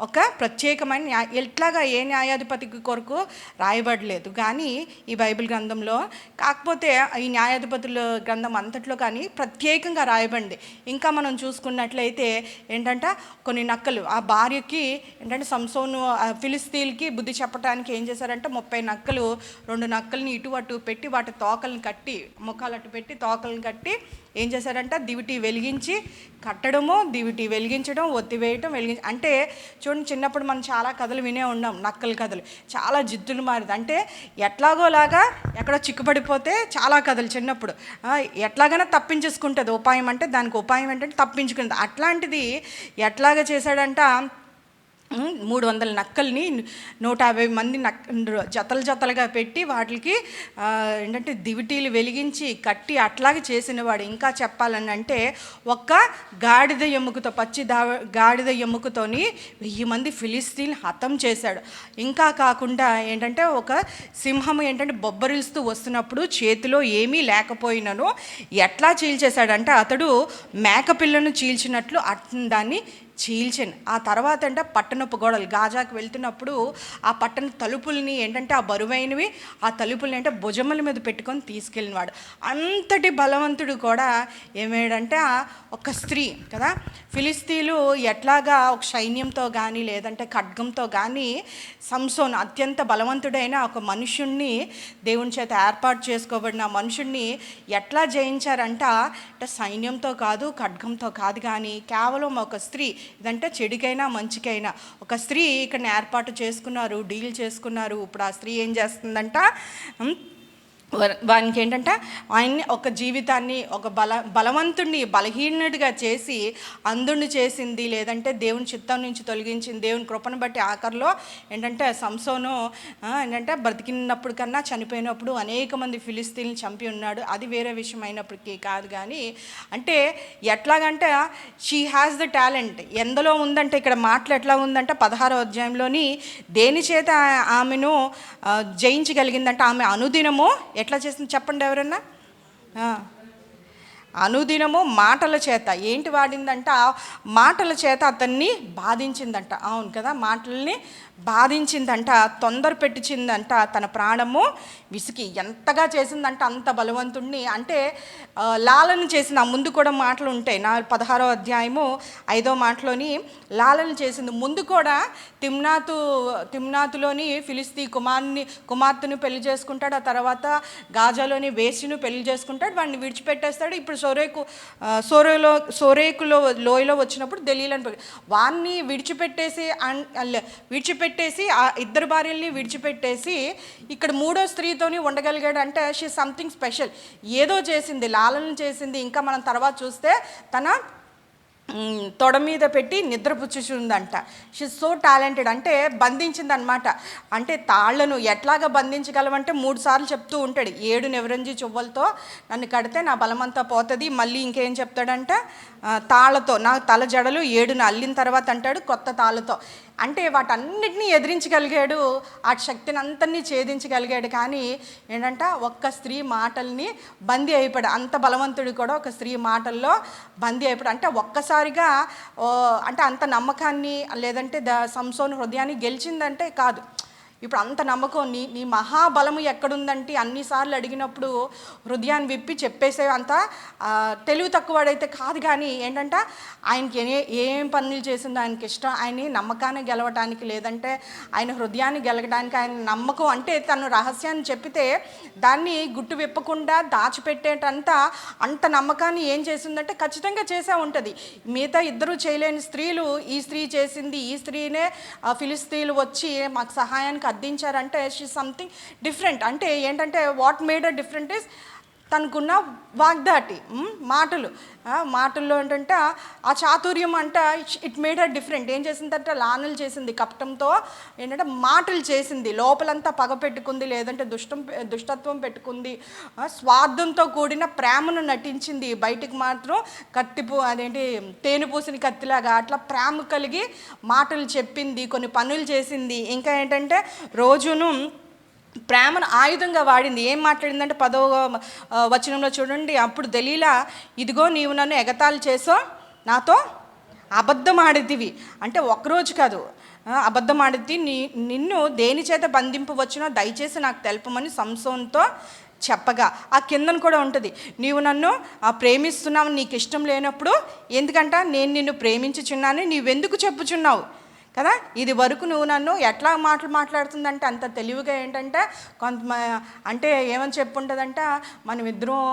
ఒక ప్రత్యేకమైన ఎట్లాగా ఏ న్యాయాధిపతికి కొరకు రాయబడలేదు కానీ ఈ బైబిల్ గ్రంథంలో. కాకపోతే ఈ న్యాయాధిపతుల గ్రంథం అంతట్లో కానీ ప్రత్యేకంగా రాయబడింది. ఇంకా మనం చూసుకున్నట్లయితే ఏంటంటే కొన్ని నక్కలు ఆ భార్యకి ఏంటంటే సంసోను ఫిలిస్తీన్కి బుద్ధి చెప్పడానికి ఏం చేశారంటే 30 నక్కలు 2 నక్కల్ని ఇటు అటు పెట్టి వాటి తోకలను కట్టి, ముఖాలు అటు పెట్టి తోకలను కట్టి ఏం చేశారంటే దివిటి వెలిగించి కట్టడము, దివిటి వెలిగించడం, ఒత్తివేయటం, అంటే చూడండి, చిన్నప్పుడు మనం చాలా కథలు వినే ఉన్నాం, నక్కల కథలు. చాలా జిద్దులు మారింది అంటే ఎట్లాగోలాగా ఎక్కడో చిక్కుపడిపోతే చాలా కథలు చిన్నప్పుడు ఎట్లాగైనా తప్పించేసుకుంటుంది. ఉపాయం అంటే దానికి ఉపాయం ఏంటంటే తప్పించుకుంటుంది. అట్లాంటిది ఎట్లాగ చేశాడంట, 300 నక్కల్ని 150 మంది జతలు జతలుగా పెట్టి వాటికి ఏంటంటే దివిటీలు వెలిగించి కట్టి అట్లాగే చేసినవాడు. ఇంకా చెప్పాలని అంటే ఒక్క గాడిద ఎముకతో గాడిద ఎముకతోని 1000 మంది ఫిలిస్తీన్లు హతం చేశాడు. ఇంకా కాకుండా ఏంటంటే ఒక సింహం ఏంటంటే బొబ్బరిస్తూ వస్తున్నప్పుడు చేతిలో ఏమీ లేకపోయినను ఎట్లా చీల్చేశాడంటే అతడు మేకపిల్లను చీల్చినట్లు దాన్ని చీల్చాను. ఆ తర్వాత అంటే పట్టణపు గోడలు గాజాకు వెళ్తున్నప్పుడు ఆ పట్టణ తలుపుల్ని ఏంటంటే ఆ బరువైనవి ఆ తలుపుల్ని అంటే భుజముల మీద పెట్టుకొని తీసుకెళ్ళినవాడు. అంతటి బలవంతుడు కూడా ఏమేడంటే ఒక స్త్రీ కదా. ఫిలిస్తీన్లు ఎట్లాగా ఒక సైన్యంతో కానీ లేదంటే ఖడ్గంతో కానీ సంసోన్ అత్యంత బలవంతుడైన ఒక మనుషుణ్ణి దేవుని చేత ఏర్పాటు చేసుకోబడిన మనుషుణ్ణి ఎట్లా జయించారంట అంటే సైన్యంతో కాదు ఖడ్గంతో కాదు కానీ కేవలం ఒక స్త్రీ. ఇదంటే చెడుకైనా మంచికైనా ఒక స్త్రీ ఇక్కడ ఏర్పాటు చేసుకున్నారు, డీల్ చేసుకున్నారు. ఇప్పుడు ఆ స్త్రీ ఏం చేస్తుందంట, వానికి ఏంటంటే ఆయన్ని ఒక జీవితాన్ని ఒక బలవంతుడిని బలహీనుడిగా చేసి అంధుడిని చేసింది, లేదంటే దేవుని చిత్తం నుంచి తొలగించింది. దేవుని కృపను బట్టి ఆఖరిలో ఏంటంటే సంసోను ఏంటంటే బ్రతికినప్పుడు కన్నా చనిపోయినప్పుడు అనేక మంది ఫిలిస్తీన్లు చంపి ఉన్నాడు. అది వేరే విషయం అయినప్పటికీ కాదు. కానీ అంటే ఎట్లాగంటే షీ హ్యాస్ ద టాలెంట్ ఎందులో ఉందంటే ఇక్కడ మాటలు ఎట్లా ఉందంటే 16వ అధ్యాయంలోని దేని చేత ఆమెను జయించగలిగిందంటే ఆమె అనుదినము ఎట్లా చేసింది చెప్పండి ఎవరన్నా. అనుదినము మాటల చేత ఏంటి వాడిందంట, మాటల చేత అతన్ని బాధించిందంట. అవును కదా, మాటల్ని బాధించిందంట, తొందర పెట్టించిందంట, తన ప్రాణము విసికి ఎంతగా చేసిందంట అంత బలవంతుణ్ణి. అంటే లాలన చేసింది. ఆ ముందు కూడా మాటలు ఉంటాయి. 16వ అధ్యాయము 5వ మాటలోని లాలన చేసింది. ముందు కూడా తిమ్నాతులోని ఫిలిస్తీ కుమార్తెను పెళ్లి చేసుకుంటాడు. ఆ తర్వాత గాజాలోని వేసిను పెళ్లి చేసుకుంటాడు. వాడిని విడిచిపెట్టేస్తాడు. ఇప్పుడు సోరేకులో లోయలో వచ్చినప్పుడు దెలీలను వాడిని విడిచిపెట్టేసి ఆ ఇద్దరు భార్యల్ని విడిచిపెట్టేసి ఇక్కడ మూడో స్త్రీతోని ఉండగలిగాడు. అంటే షీ సంథింగ్ స్పెషల్. ఏదో చేసింది, లాలన చేసింది. ఇంకా మనం తర్వాత చూస్తే తన తొడ మీద పెట్టి నిద్రపుచ్చుచుందంట. She so talented. అంటే బంధించింది అనమాట. అంటే తాళ్లను ఎట్లాగా బంధించగలవంటే 3 సార్లు చెప్తూ ఉంటాడు. 7 నెవరంజి చువ్వలతో నన్ను కడితే నా బలమంతా పోతుంది. మళ్ళీ ఇంకేం చెప్తాడంటే తాళ్ళతో నా తల జడలు 7 అల్లిన తర్వాత అంటాడు కొత్త తాళ్ళతో. అంటే వాటన్నిటినీ ఎదిరించగలిగాడు, ఆ శక్తిని అంతని ఛేదించగలిగాడు. కానీ ఏంటంటే ఒక్క స్త్రీ మాటల్ని బందీ అయిపోయాడు. అంత బలవంతుడు కూడా ఒక స్త్రీ మాటల్లో బందీ అయిపోయాడు. అంటే ఒక్కసారిగా అంటే అంత నమ్మకాన్ని లేదంటే సంసోను హృదయాన్ని గెలిచిందంటే కాదు. ఇప్పుడు అంత నమ్మకం నీ మహాబలము ఎక్కడుందంటే అన్నిసార్లు అడిగినప్పుడు హృదయాన్ని విప్పి చెప్పేసే అంత తెలివి తక్కువడైతే కాదు. కానీ ఏంటంటే ఆయనకి ఏం పనులు చేసిందో ఆయనకి ఇష్టం, ఆయన్ని నమ్మకాన్ని గెలవటానికి లేదంటే ఆయన హృదయాన్ని గెలవడానికి ఆయన నమ్మకం. అంటే తను రహస్యాన్ని చెప్పితే దాన్ని గుట్టు విప్పకుండా అంత నమ్మకాన్ని ఏం చేసిందంటే ఖచ్చితంగా చేసే ఉంటుంది. మిగతా ఇద్దరు చేయలేని స్త్రీలు ఈ స్త్రీ చేసింది, ఈ స్త్రీనే ఫిలిస్తీన్లు వచ్చి మాకు సహాయానికి అద్దించారంటే షీ సంథింగ్ డిఫరెంట్. అంటే ఏంటంటే what made a different is తనకున్న వాగ్దాటి మాటల్లో ఏంటంటే ఆ చాతుర్యం అంట ఇట్ మేడ్ అ డిఫరెంట్. ఏం చేసిందంటే లానలు చేసింది, కపటంతో ఏంటంటే మాటలు చేసింది, లోపలంతా పగ పెట్టుకుంది, లేదంటే దుష్టత్వం పెట్టుకుంది, స్వార్థంతో కూడిన ప్రేమను నటించింది. బయటికి మాత్రం తేనె పూసిన కత్తిలాగా అట్లా ప్రేమ కలిగి మాటలు చెప్పింది, కొన్ని పనులు చేసింది. ఇంకా ఏంటంటే రోజును ప్రేమను ఆయుధంగా వాడింది. ఏం మాట్లాడిందంటే 10వ వచనంలో చూడండి, అప్పుడు దెలీలా ఇదిగో నీవు నన్ను ఎగతాళి చేసో నాతో అబద్ధం ఆడితివి. అంటే ఒక్కరోజు కాదు, అబద్ధం ఆడిద్ది. నిన్ను దేని చేత బంధింపవచ్చునో దయచేసి నాకు తెలుపమని సంసోన్తో చెప్పగా ఆ కిందను కూడా ఉంటుంది, నీవు నన్ను ప్రేమిస్తున్నావు, నీకు ఇష్టం లేనప్పుడు ఎందుకంటే నేను నిన్ను ప్రేమించుచున్నాను, నీవెందుకు చెప్పుచున్నావు కదా. ఇది వరకు నువ్వు నన్ను ఎట్లా మాట్లాడుతుందంటే అంత తెలివిగా ఏంటంటే అంటే ఏమని చెప్పుంటుందంటే మనమిద్దరం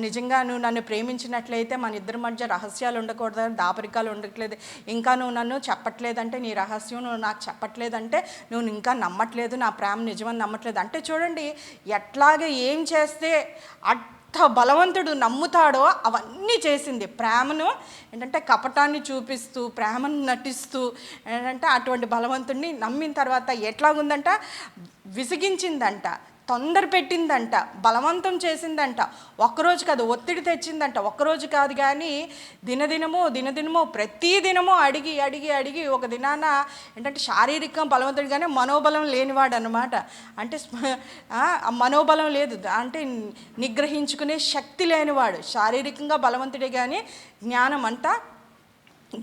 నిజంగా నువ్వు నన్ను ప్రేమించినట్లయితే మన ఇద్దరి మధ్య రహస్యాలు ఉండకూడదు, దాపరికాలు ఉండట్లేదు, ఇంకా నువ్వు నన్ను చెప్పట్లేదంటే నీ రహస్యం నువ్వు నాకు చెప్పట్లేదంటే నువ్వు ఇంకా నమ్మట్లేదు, నా ప్రేమ నిజమని నమ్మట్లేదు. అంటే చూడండి ఎట్లాగే ఏం చేస్తే బలవంతుడు నమ్ముతాడో అవన్నీ చేసింది. ప్రేమను ఏంటంటే కపటాన్ని చూపిస్తూ, ప్రేమను నటిస్తూ ఏంటంటే అటువంటి బలవంతుడిని నమ్మిన తర్వాత ఎట్లాగుందంట, విసిగించిందంట, తొందర పెట్టిందంట, బలవంతం చేసిందంట. ఒక్కరోజు కాదు, ఒత్తిడి తెచ్చిందంట. ఒక్కరోజు కాదు కానీ దినదినము ప్రతి దినము అడిగి అడిగి అడిగి ఒక దినాన ఏంటంటే శారీరకం బలవంతుడు కానీ మనోబలం లేనివాడు అనమాట. అంటే మనోబలం లేదు, అంటే నిగ్రహించుకునే శక్తి లేనివాడు. శారీరకంగా బలవంతుడే కానీ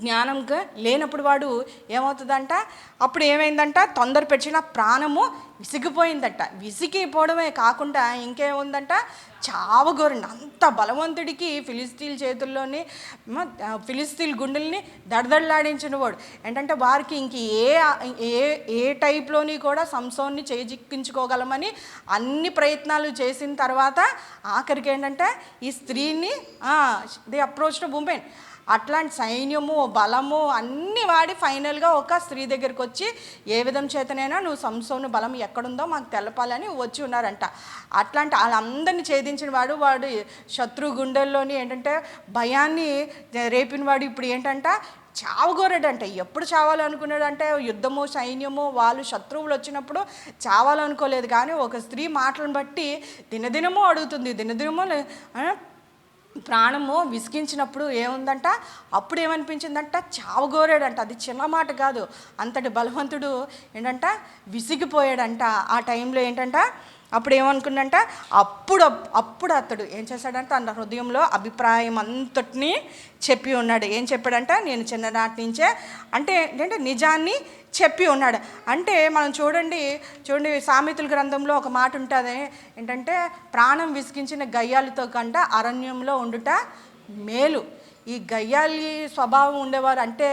జ్ఞానంగా లేనప్పుడు వాడు ఏమవుతుందంట, అప్పుడు ఏమైందంట, తొందర పెట్టిన ప్రాణము విసిగిపోయిందట. విసిగిపోవడమే కాకుండా ఇంకేముందంట, చావగోరండి. అంత బలవంతుడికి ఫిలిస్తీన్ చేతుల్లోని ఫిలిస్తీన్ గుండెల్ని దడదడలాడించిన వాడు. ఏంటంటే వారికి ఇంక ఏ టైప్లోని కూడా సంసోన్ని చేజిక్కించుకోగలమని అన్ని ప్రయత్నాలు చేసిన తర్వాత ఆఖరికి ఏంటంటే ఈ స్త్రీని ది అప్రోచ్ టు ఉమెన్, అట్లాంటి సైన్యము బలము అన్నీ వాడి ఫైనల్గా ఒక స్త్రీ దగ్గరికి వచ్చి ఏ విధం చేతనైనా నువ్వు సంసోను బలం ఎక్కడుందో మాకు తెలపాలని వచ్చి ఉన్నారంట. అట్లాంటి వాళ్ళందరినీ ఛేదించిన వాడు శత్రు గుండెల్లోని ఏంటంటే భయాన్ని రేపిన వాడు ఇప్పుడు ఏంటంట చావగోరాడంట. ఎప్పుడు చావాలనుకున్నాడంటే యుద్ధము సైన్యము వాళ్ళు శత్రువులు వచ్చినప్పుడు చావాలనుకోలేదు, కానీ ఒక స్త్రీ మాటలను బట్టి దినదినము అడుగుతుంది, దినదినము ప్రాణము విసిగించినప్పుడు ఏముందంట, అప్పుడు ఏమనిపించిందంట, చావగోరాడంట. అది చిన్న మాట కాదు, అంతటి బలవంతుడు ఏంటంట విసిగిపోయాడంట. ఆ టైంలో ఏంటంట, అప్పుడు ఏమనుకుందంట, అప్పుడు అతడు ఏం చేశాడంటే తన హృదయంలో అభిప్రాయం అంతటినీ చెప్పి ఉన్నాడు. ఏం చెప్పాడంట, నేను చిన్ననాటి నుంచే అంటే ఏంటంటే నిజాన్ని చెప్పి ఉన్నాడు. అంటే మనం చూడండి సామెతల గ్రంథంలో ఒక మాట ఉంటుంది ఏంటంటే, ప్రాణం విసిగించిన గయ్యాలతో కంట అరణ్యంలో ఉండుట మేలు. ఈ గయ్యాలి స్వభావం ఉండేవారు అంటే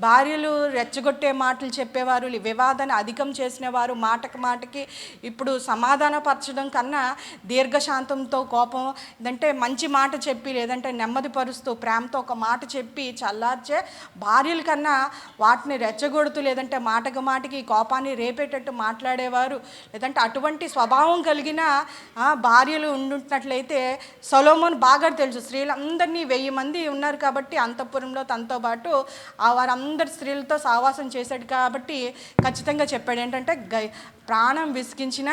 భార్యలు రెచ్చగొట్టే మాటలు చెప్పేవారు, వివాదాన్ని అధికం చేసినవారు, మాటకి ఇప్పుడు సమాధానపరచడం కన్నా దీర్ఘశాంతంతో కోపం అంటే మంచి మాట చెప్పి లేదంటే నెమ్మదిపరుస్తూ ప్రేమతో ఒక మాట చెప్పి చల్లార్చే భార్యల కన్నా వాటిని రెచ్చగొడుతూ లేదంటే మాటకి కోపాన్ని రేపేటట్టు మాట్లాడేవారు, లేదంటే అటువంటి స్వభావం కలిగిన భార్యలు ఉండుంటున్నట్లయితే సొలొమోను బాగా తెలుసు. స్త్రీలందరినీ 1000 మంది ఉన్నారు కాబట్టి అంతఃపురంలో తనతో పాటు వారందరి స్త్రీలతో సావాసం చేశాడు కాబట్టి ఖచ్చితంగా చెప్పాడు ఏంటంటే, ప్రాణం విసిగించిన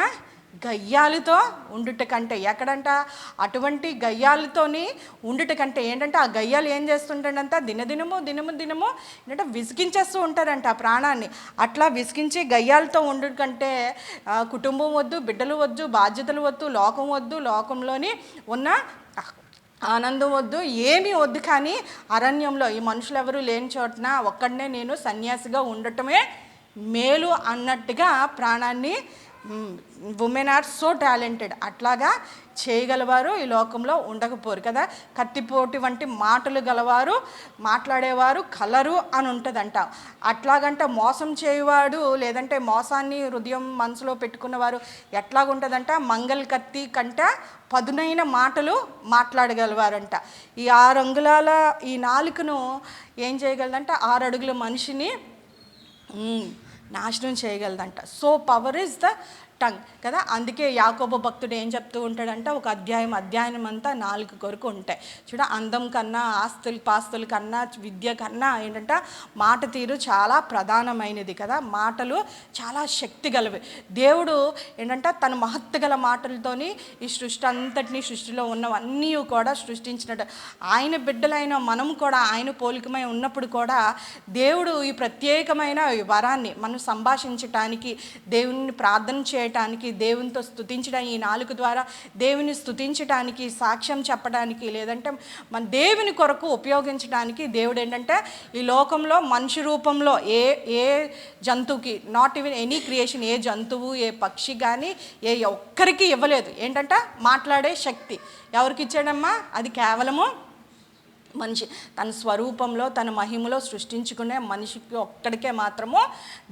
గయ్యాలతో ఉండుట కంటే, ఎక్కడంట అటువంటి గయ్యాలతోని ఉండుట కంటే ఏంటంటే, ఆ గయ్యాలు ఏం చేస్తుంటాడంట, దినదినము ఏంటంటే విసిగించేస్తూ ఉంటారంట ఆ ప్రాణాన్ని. అట్లా విసిగించి గయ్యాలతో ఉండుట కంటే కుటుంబం వద్దు, బిడ్డలు వద్దు, బాధ్యతలు వద్దు, లోకం వద్దు, లోకంలోని ఉన్న ఆనందం వద్దు, ఏమీ వద్దు, కానీ అరణ్యంలో ఈ మనుషులు ఎవరు లేని చోటన ఒక్కడనే నేను సన్యాసిగా ఉండటమే మేలు అన్నట్టుగా ప్రాణాన్ని ఉమెన్ ఆర్ సో టాలెంటెడ్ అట్లాగా చేయగలవారు ఈ లోకంలో ఉండకపోరు కదా. కత్తిపోటి వంటి మాటలు గలవారు మాట్లాడేవారు కలరు అని ఉంటుందంట. అట్లాగంట మోసం చేయవాడు లేదంటే మోసాన్ని హృదయం మనసులో పెట్టుకున్నవారు ఎట్లాగుంటుందంట, మంగళ కత్తి కంట పదునైన మాటలు మాట్లాడగలవారంట. ఈ 6 అంగుళాల ఈ నాలుకను ఏం చేయగలదంట, 6 అడుగుల మనిషిని నాశనం చేయగలదంట. So power is the tongue కదా. అందుకే యాకోబు భక్తుడు ఏం చెప్తూ ఉంటాడంటే, ఒక అధ్యాయం అంతా 4 కొరకు ఉంటాయి. అందం కన్నా పాస్తుల కన్నా విద్య కన్నా ఏంటంటే మాట తీరు చాలా ప్రధానమైనది కదా. మాటలు చాలా శక్తి గలవి. దేవుడు ఏంటంటే తన మహత్తు గల మాటలతోని ఈ సృష్టి అంతటినీ, సృష్టిలో ఉన్నవన్నీ కూడా సృష్టించినట్టు. ఆయన బిడ్డలైన మనం కూడా ఆయన పోలికమై ఉన్నప్పుడు కూడా దేవుడు ఈ ప్రత్యేకమైన వరాన్ని మనం సంభాషించటానికి, దేవుని ప్రార్థన చేయడానికి, దేవునితో స్తుతించడానికి, ఈ నాలుక ద్వారా దేవుని స్తుతించడానికి, సాక్ష్యం చెప్పడానికి, లేదంటే మన దేవుని కొరకు ఉపయోగించడానికి దేవుడు ఏంటంటే ఈ లోకంలో మనిషి రూపంలో ఏ జంతువుకి, నాట్ ఈవెన్ ఎనీ క్రియేషన్, ఏ జంతువు ఏ పక్షి కానీ ఒక్కరికి ఇవ్వలేదు ఏంటంటే మాట్లాడే శక్తి. ఎవరికి ఇచ్చాడమ్మా? అది కేవలము మనిషి తన స్వరూపంలో తన మహిమలో సృష్టించుకునే మనిషికి ఒక్కడికే మాత్రము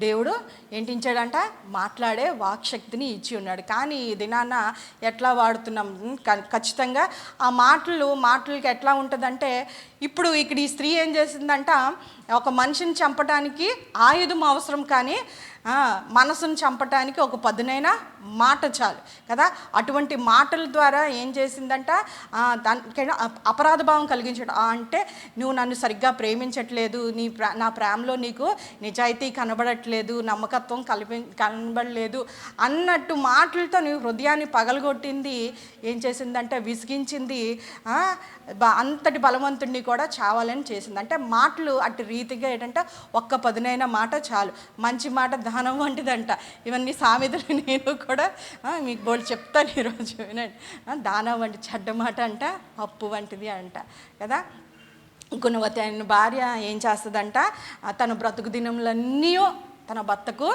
దేవుడు ఏంటించాడంట, మాట్లాడే వాక్శక్తిని ఇచ్చి ఉన్నాడు. కానీ ఈ దినాన ఎట్లా వాడుతున్నాం? ఖచ్చితంగా ఆ మాటలకి ఎట్లా ఉంటుందంటే, ఇప్పుడు ఇక్కడ ఈ స్త్రీ ఏం చేసిందంట, ఒక మనిషిని చంపడానికి ఆయుధం అవసరం, కానీ మనసును చంపటానికి ఒక పదునైన మాట చాలు కదా. అటువంటి మాటల ద్వారా ఏం చేసిందంట, దానికి అపరాధ భావం కలిగించడం. అంటే నువ్వు నన్ను సరిగ్గా ప్రేమించట్లేదు, నా ప్రేమలో నీకు నిజాయితీ కనబడట్లేదు, నమ్మకత్వం కనబడలేదు అన్నట్టు మాటలతో నీ హృదయాన్ని పగలగొట్టింది. ఏం చేసిందంటే విసిగించింది. అంతటి బలవంతుడిని కూడా చావాలని చేసింది. అంటే మాటలు అటు రీతిగా ఏంటంటే ఒక్క పదునైన మాట చాలు. మంచి మాట దానం వంటిదంట. ఇవన్నీ సామెతలు నేను కూడా మీకు బోల్డ్ చెప్తాను ఈరోజు, వినండి. దానం వంటి చెడ్డ మాట అంట అప్పు వంటిది అంట కదా. గుణవతి అయిన భార్య ఏం చేస్తుందంట, తన బ్రతుకు దినములన్నీ తన భర్తకు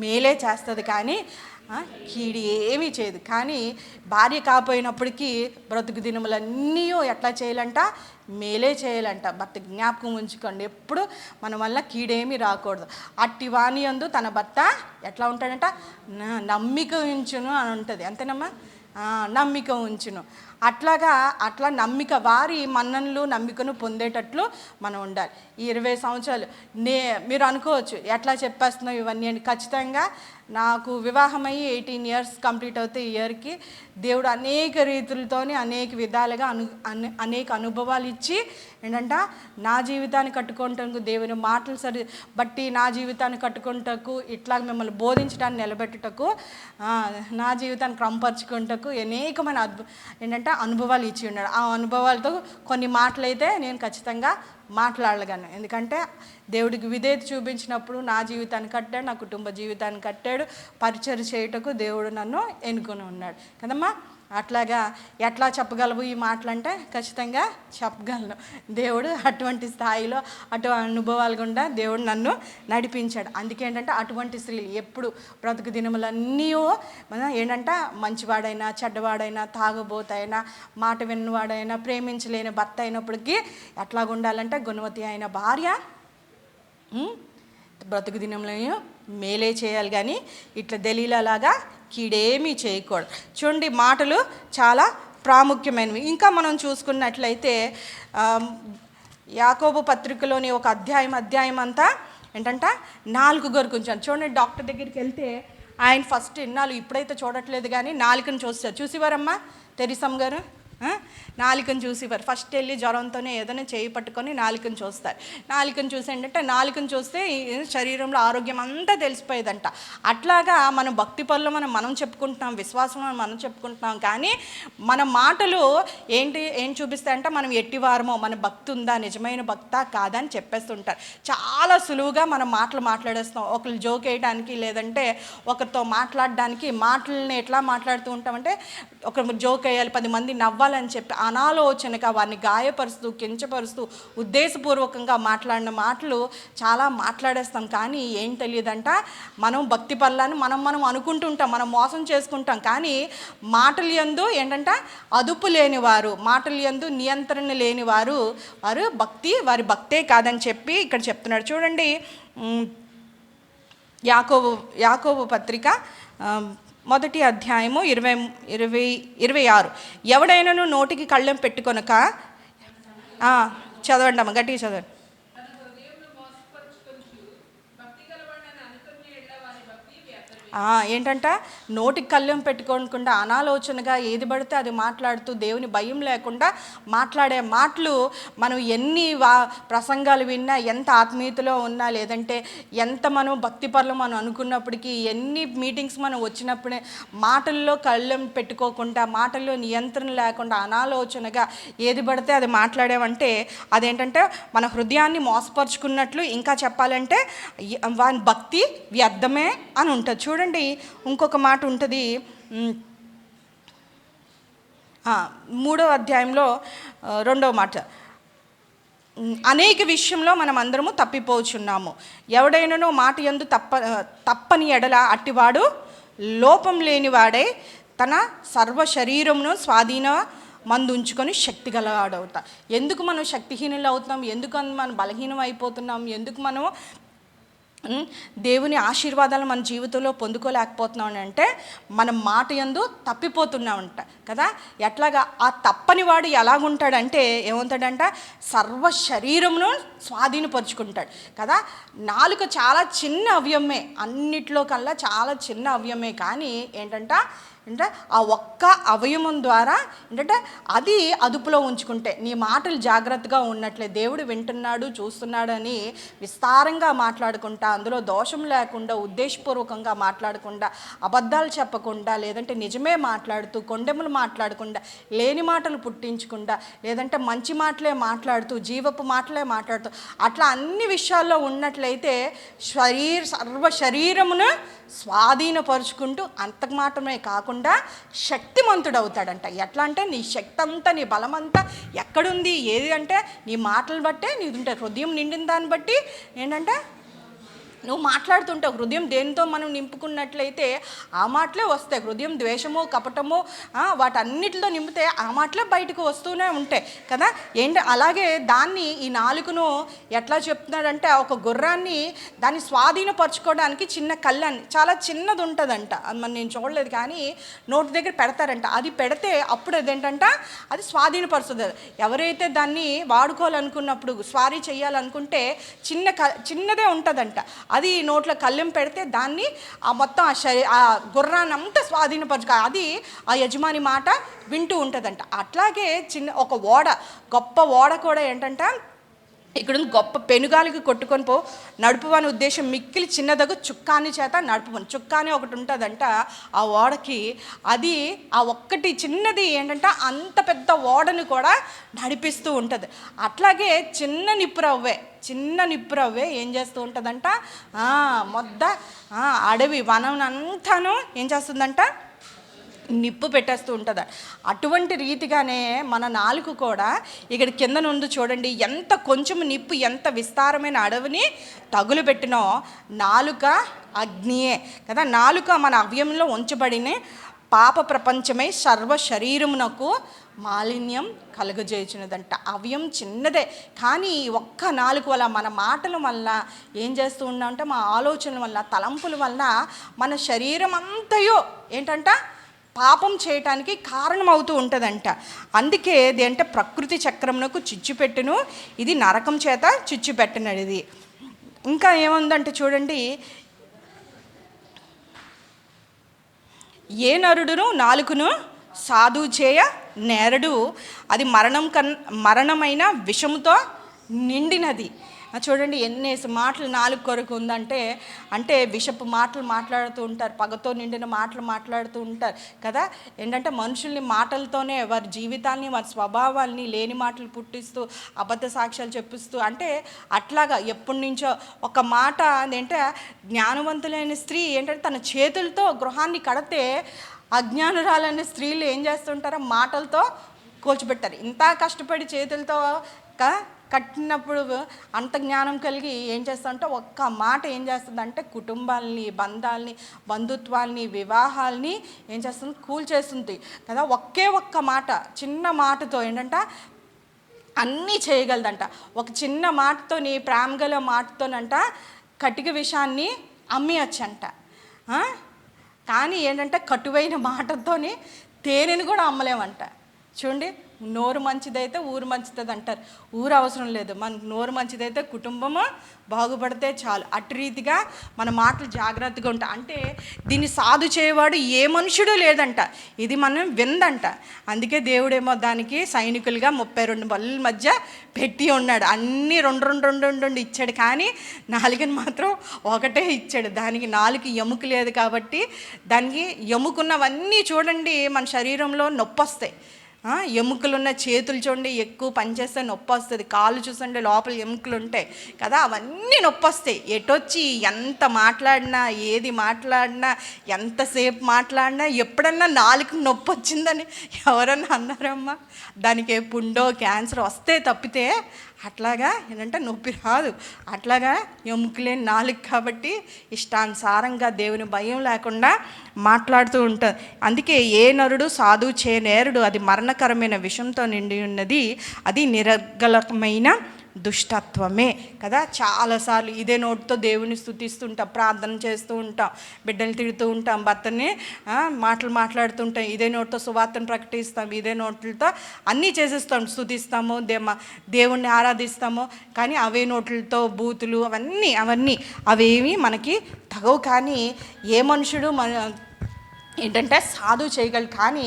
మేలే చేస్తుంది, కానీ కీడి ఏమీ చేయదు. కానీ భార్య కాపోయినప్పటికీ బ్రతుకు దినములన్నీ ఎట్లా చేయాలంట, మేలే చేయాలంట. భర్త జ్ఞాపకం ఉంచుకోండి, ఎప్పుడు మన వల్ల కీడేమీ రాకూడదు. అట్టి వాణి యందు తన భర్త ఎట్లా ఉంటాడంట, నమ్మిక ఉంచును అని ఉంటుంది. అంతేనమ్మా, నమ్మిక ఉంచును. అట్లా నమ్మిక వారి మన్ననలు నమ్మికను పొందేటట్లు మనం ఉండాలి. ఈ 20 సంవత్సరాలు మీరు అనుకోవచ్చు ఎట్లా చెప్పేస్తున్నావు ఇవన్నీ అని. ఖచ్చితంగా నాకు వివాహమయ్యి 18 ఇయర్స్ కంప్లీట్ అవుతే ఇయర్కి దేవుడు అనేక రీతులతోని అనేక విధాలుగా అనేక అనుభవాలు ఇచ్చి ఏంటంటే నా జీవితాన్ని కట్టుకుంటకు, దేవుని మాటలు బట్టి నా జీవితాన్ని కట్టుకుంటకు, ఇట్లా మిమ్మల్ని బోధించడానికి నిలబెట్టుటకు, నా జీవితాన్ని క్రమపరుచుకుంటకు అనేకమైన ఏంటంటే అనుభవాలు ఇచ్చి ఉన్నాడు. ఆ అనుభవాలతో కొన్ని మాటలైతే నేను ఖచ్చితంగా మాట్లాడగలను. ఎందుకంటే దేవుడికి విధేయత చూపించినప్పుడు నా జీవితాన్ని కట్టాడు, నా కుటుంబ జీవితాన్ని కట్టాడు, పరిచయం చేయుటకు దేవుడు నన్ను ఎన్నుకొని ఉన్నాడు కదమ్మా. అట్లాగా ఎట్లా చెప్పగలవు ఈ మాటలంటే ఖచ్చితంగా చెప్పగలను. దేవుడు అటువంటి స్థాయిలో అనుభవాలు గుండా దేవుడు నన్ను నడిపించాడు. అందుకేంటంటే అటువంటి స్త్రీలు ఎప్పుడు బ్రతుకు దినములన్నీ ఏంటంటే మంచివాడైనా చెడ్డవాడైనా తాగబోతైనా మాట విన్నవాడైనా ప్రేమించలేని భర్త అయినప్పటికీ ఎట్లాగా ఉండాలంటే గుణవతి అయిన భార్య బ్రతుకు దినంలో మేలే చేయాలి, కానీ ఇట్లా దలీలాగా కీడేమీ చేయకూడదు. చూడండి, మాటలు చాలా ప్రాముఖ్యమైనవి. ఇంకా మనం చూసుకున్నట్లయితే యాకోబు పత్రికలోని ఒక అధ్యాయం అంతా ఏంటంటే 4 గురించి చూడండి. డాక్టర్ దగ్గరికి వెళ్తే ఆయన ఫస్ట్ ఇన్నాళ్ళు, ఇప్పుడైతే చూడట్లేదు కానీ నాలుకను చూసేవారమ్మా తెరిసమ్మ గారు. నాలుకను చూసేవారు. ఫస్ట్ వెళ్ళి జ్వరంతోనే ఏదైనా చేయి పట్టుకొని నాలుకను చూస్తారు. నాలుకను చూసి ఏంటంటే నాలుకను చూస్తే శరీరంలో ఆరోగ్యం అంతా తెలిసిపోయేదంట. అట్లాగా మన భక్తి పనులు మనం చెప్పుకుంటున్నాం, విశ్వాసం మనం చెప్పుకుంటున్నాం, కానీ మన మాటలు ఏం చూపిస్తాయంటే మనం ఎట్టివారమో, మన భక్తి ఉందా, నిజమైన భక్తా కాదా అని చెప్పేస్తుంటారు. చాలా సులువుగా మనం మాట్లాడేస్తాం. ఒకరు జోక్ వేయడానికి లేదంటే ఒకరితో మాట్లాడడానికి మాటలని ఎట్లా మాట్లాడుతూ ఉంటామంటే ఒక జోక్ వేయాలి, 10 మంది నవ్వాలని చెప్పి అనాలోచనగా వారిని గాయపరుస్తూ కించపరుస్తూ ఉద్దేశపూర్వకంగా మాట్లాడిన మాటలు చాలా మాట్లాడేస్తాం. కానీ ఏం తెలియదంట, మనం భక్తి పనులని మనం అనుకుంటుంటాం, మనం మోసం చేసుకుంటాం. కానీ మాటలు యందు ఏంటంటే అదుపు లేనివారు, మాటలు యందు నియంత్రణ లేనివారు వారి భక్తే కాదని చెప్పి ఇక్కడ చెప్తున్నాడు. చూడండి, యాకోబు పత్రిక 1వ అధ్యాయము 26. ఎవడైనాను నోటికి కళ్ళెం పెట్టుకొనక, చదవండి అమ్మ, గట్టిగా చదవండి. ఏంటంట, నోటికి కళ్ళెం పెట్టుకోకుండా అనాలోచనగా ఏది పడితే అది మాట్లాడుతూ దేవుని భయం లేకుండా మాట్లాడే మాటలు మనం ఎన్ని ప్రసంగాలు విన్నా, ఎంత ఆత్మీయతలో ఉన్నా, లేదంటే ఎంత మనం భక్తి పనులు మనం అనుకున్నప్పటికీ, ఎన్ని మీటింగ్స్ మనం వచ్చినప్పుడే మాటల్లో కళ్ళెం పెట్టుకోకుండా, మాటల్లో నియంత్రణ లేకుండా అనాలోచనగా ఏది పడితే అది మాట్లాడామంటే అదేంటంటే మన హృదయాన్ని మోసపరుచుకున్నట్లు. ఇంకా చెప్పాలంటే వాని భక్తి వ్యర్థమే అని ఉంటుంది. చూడండి, ఇంకొక మాట ఉంటుంది 3వ అధ్యాయంలో 2వ మాట. అనేక విషయంలో మనం అందరము తప్పిపోచున్నాము. ఎవడైనానో మాట యందు తప్పని ఎడల అట్టివాడు లోపం లేనివాడే తన సర్వ శరీరమును స్వాధీన మందు ఉంచుకొని శక్తి గలవాడవుతా. ఎందుకు మనం శక్తిహీనులు అవుతున్నాం, ఎందుకు మనం బలహీనం అయిపోతున్నాం, ఎందుకు మనం దేవుని ఆశీర్వాదాలు మన జీవితంలో పొందుకోలేకపోతున్నాం అంటే మన మాట యందు తప్పిపోతున్నామంట కదా. ఎట్లాగా ఆ తప్పని వాడు ఎలాగుంటాడంటే ఏమవుతాడంట, సర్వ శరీరమును స్వాధీనపరుచుకుంటాడు కదా. నాలుక చాలా చిన్న అవయవమే, అన్నిట్లో కల్లా చాలా చిన్న అవయవమే, కానీ ఏంటంట అంటే ఆ ఒక్క అవయవం ద్వారా ఏంటంటే అది అదుపులో ఉంచుకుంటే, నీ మాటలు జాగ్రత్తగా ఉన్నట్లే దేవుడు వింటున్నాడు చూస్తున్నాడు అని విస్తారంగా మాట్లాడకుండా, అందులో దోషం లేకుండా ఉద్దేశపూర్వకంగా మాట్లాడకుండా, అబద్ధాలు చెప్పకుండా, లేదంటే నిజమే మాట్లాడుతూ కొండెములు మాట్లాడకుండా, లేని మాటలు పుట్టించకుండా, లేదంటే మంచి మాటలే మాట్లాడుతూ జీవపు మాటలే మాట్లాడుతూ అట్లా అన్ని విషయాల్లో ఉన్నట్లయితే సర్వ శరీరమును స్వాధీనపరుచుకుంటూ అంతకు మాత్రమే కాకుండా శక్తిమంతుడు అవుతాడంట. ఎట్లా అంటే నీ శక్తి అంతా నీ బలమంతా ఎక్కడుంది ఏది అంటే నీ మాటలు బట్టే నీది ఉంటుంది. హృదయం నిండిన దాన్ని బట్టి ఏంటంటే నువ్వు మాట్లాడుతుంటావు. హృదయం దేనితో మనం నింపుకున్నట్లయితే ఆ మాటలే వస్తాయి. హృదయం ద్వేషము కపటము వాటన్నిటితో నింపితే ఆ మాటలే బయటకు వస్తూనే ఉంటాయి కదా. ఏంటి అలాగే దాన్ని ఈ నాలుకను ఎట్లా చెప్తున్నాడంటే, ఒక గుర్రాన్ని దాన్ని స్వాధీనపరచుకోవడానికి చిన్న కళ్ళని చాలా చిన్నది ఉంటుందంట, అది మరి నేను చూడలేదు కానీ నోటి దగ్గర పెడతారంట. అది పెడితే అప్పుడు అదేంటంట అది స్వాధీనపరుస్తుంది. ఎవరైతే దాన్ని వాడుకోవాలనుకున్నప్పుడు స్వారీ చేయాలనుకుంటే చిన్నదే ఉంటుందంట, అది నోట్లో కళ్ళెం పెడితే దాన్ని ఆ మొత్తం ఆ గుర్రాన్ని అంతా స్వాధీనపరచుకో, అది ఆ యజమాని మాట వింటూ ఉంటుందంట. అట్లాగే ఒక గొప్ప ఓడ కూడా ఏంటంటే ఇక్కడ గొప్ప పెనుగాలికి కొట్టుకొని నడుపువని ఉద్దేశం, మిక్కిలి చిన్నదగు చుక్కాని చేత నడుపువని. చుక్కాని ఒకటి ఉంటుందంట ఆ ఓడకి, అది ఆ ఒక్కటి చిన్నది ఏంటంటే అంత పెద్ద ఓడను కూడా నడిపిస్తూ ఉంటుంది. అట్లాగే చిన్న నిప్పురవ్వే ఏం చేస్తూ ఉంటుందంట, అడవి వనం అంతాను ఏం చేస్తుందంట, నిప్పు పెట్టేస్తూ ఉంటుంది. అటువంటి రీతిగానే మన నాలుక కూడా ఇక్కడ కింద నుండి చూడండి, ఎంత కొంచెం నిప్పు ఎంత విస్తారమైన అడవిని తగులు పెట్టినో నాలుక అగ్నియే కదా. నాలుక మన అవయంలో ఉంచబడిన పాప ప్రపంచమై సర్వ శరీరమునకు మాలిన్యం కలుగజేయుచున్నదంట. అవయం చిన్నదే కానీ ఒక్క నాలుక వల్ల, మన మాటల వల్ల ఏం చేస్తూ ఉన్నామంటే, మా ఆలోచనల వల్ల తలంపుల వల్ల మన శరీరం అంతయో ఏంటంట పాపం చేయటానికి కారణమవుతూ ఉంటుందంట. అందుకే ఇదేంటే ప్రకృతి చక్రమునకు చిచ్చుపెట్టును, ఇది నరకం చేత చిచ్చుపెట్టనది. ఇంకా ఏముందంటే చూడండి, ఏ నరుడును నాలుకను సాధు చేయ నేరడు, అది మరణమైన విషముతో నిండినది. చూడండి ఎన్నేసి మాటలు నాలుగు కొరకు ఉందంటే, అంటే విషపు మాటలు మాట్లాడుతూ ఉంటారు, పగతో నిండిన మాటలు మాట్లాడుతూ ఉంటారు కదా. ఏంటంటే మనుషుల్ని మాటలతోనే వారి జీవితాల్ని వారి స్వభావాల్ని లేని మాటలు పుట్టిస్తూ అబద్ధ సాక్ష్యాలు చెప్పిస్తూ, అంటే అట్లాగా ఎప్పటి నుంచో ఒక మాట ఏంటంటే జ్ఞానవంతులైన స్త్రీ ఏంటంటే తన చేతులతో గృహాన్ని కడితే, అజ్ఞానురాలైన స్త్రీలు ఏం చేస్తుంటారో మాటలతో కూల్చిపెట్టారు. ఇంత కష్టపడి చేతులతో కట్టినప్పుడు అంత జ్ఞానం కలిగి ఏం చేస్తుందంటే ఒక్క మాట ఏం చేస్తుందంటే కుటుంబాలని, బంధాలని, బంధుత్వాల్ని, వివాహాల్ని ఏం చేస్తుంది, కూల్చేస్తుంది కదా. ఒక్క మాట, చిన్న మాటతో ఏంటంటే అన్నీ చేయగలదంట. ఒక చిన్న మాటతోని, ప్రేమగల మాటతోనంట కటిక విషయాన్ని అమ్మేయచ్చంట. కానీ ఏంటంటే కటువైన మాటతోని తేనెని కూడా అమ్మలేమంట. చూడండి, నోరు మంచిదైతే ఊరు మంచిది అంటారు. ఊరు అవసరం లేదు, మన నోరు మంచిదైతే కుటుంబము బాగుపడితే చాలు. అటు రీతిగా మన మాటలు జాగ్రత్తగా ఉంటాయి. అంటే దీన్ని సాధు చేయవాడు ఏ మనుషుడు లేదంట, ఇది మనం విందంట. అందుకే దేవుడేమో దానికి సైనికులుగా 32 బల్ల మధ్య పెట్టి ఉన్నాడు. అన్నీ రెండు ఇచ్చాడు, కానీ నాలుగుని మాత్రం ఒకటే ఇచ్చాడు. దానికి 4 ఎముక లేదు కాబట్టి, దానికి ఎముకున్నవన్నీ చూడండి మన శరీరంలో నొప్పి వస్తాయి. ఎముకలున్న చేతులు చూడండి ఎక్కువ పనిచేస్తే నొప్పి వస్తుంది. కాళ్ళు చూసండి లోపల ఎముకలు ఉంటాయి కదా, అవన్నీ నొప్పి వస్తాయి. ఎటొచ్చి ఎంత మాట్లాడినా, ఏది మాట్లాడినా, ఎంతసేపు మాట్లాడినా ఎప్పుడన్నా నాలుగు నొప్పి వచ్చిందని ఎవరన్నా అన్నారమ్మా? దానికి పుండో క్యాన్సర్ వస్తే తప్పితే అట్లాగా ఏంటంటే నొప్పి రాదు. అట్లాగా ఎముకలేని నాలుగు కాబట్టి ఇష్టానుసారంగా దేవుని భయం లేకుండా మాట్లాడుతూ ఉంటుంది. అందుకే ఏ నరుడు సాధు చే నేరుడు, అది మరణకరమైన విషంతో నిండి ఉన్నది, అది నిరర్గళమైన దుష్టత్వమే కదా. చాలాసార్లు ఇదే నోటితో దేవుని స్తుతిస్తుంటాం, ప్రార్థన చేస్తూ ఉంటాం, బిడ్డలు తిడుతూ ఉంటాం, భర్తని మాటలు మాట్లాడుతుంటాం, ఇదే నోటితో సువార్తను ప్రకటిస్తాం, ఇదే నోట్లతో అన్నీ చేసేస్తాం, స్తుతిస్తాము, దేవుణ్ణి ఆరాధిస్తాము. కానీ అవే నోట్లతో బూతులు అవన్నీ అవేమి మనకి తగవు. కానీ ఏ మనుషుడు ఏంటంటే సాధువు చేయగలరు. కానీ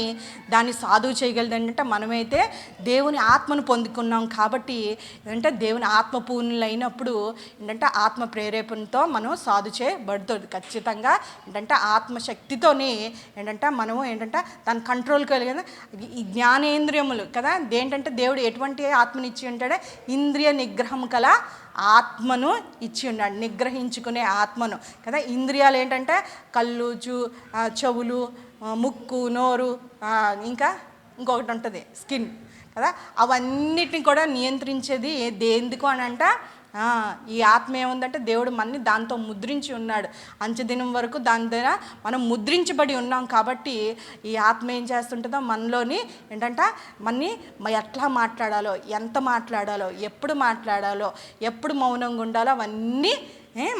దాన్ని సాధువు చేయగలదు ఏంటంటే మనమైతే దేవుని ఆత్మను పొందుకున్నాం కాబట్టి ఏంటంటే దేవుని ఆత్మ పూర్ణులైనప్పుడు ఏంటంటే ఆత్మ ప్రేరేపణతో మనం సాధు చేయబడుతుంది. ఖచ్చితంగా ఏంటంటే ఆత్మశక్తితోనే ఏంటంటే మనము ఏంటంటే దాని కంట్రోల్కి వెళ్ళి ఈ జ్ఞానేంద్రియములు కదా. దేంటంటే దేవుడు ఎటువంటి ఆత్మని ఇచ్చి ఉంటాడే, ఇంద్రియ నిగ్రహం కల ఆత్మను ఇచ్చి ఉన్నాడు, నిగ్రహించుకునే ఆత్మను కదా. ఇంద్రియాలు ఏంటంటే కళ్ళు, చెవులు, ముక్కు, నోరు, ఇంకొకటి ఉంటుంది స్కిన్ కదా. అవన్నిటిని కూడా నియంత్రించేది దేందుకు అని అంటే ఈ ఆత్మ ఏముందంటే దేవుడు మనని దాంతో ముద్రించి ఉన్నాడు. అంచెదినం వరకు దాని ద్వారా మనం ముద్రించబడి ఉన్నాం. కాబట్టి ఈ ఆత్మ ఏం చేస్తుంటుందో మనలోని ఏంటంటే మనని ఎట్లా మాట్లాడాలో, ఎంత మాట్లాడాలో, ఎప్పుడు మౌనంగా ఉండాలో అవన్నీ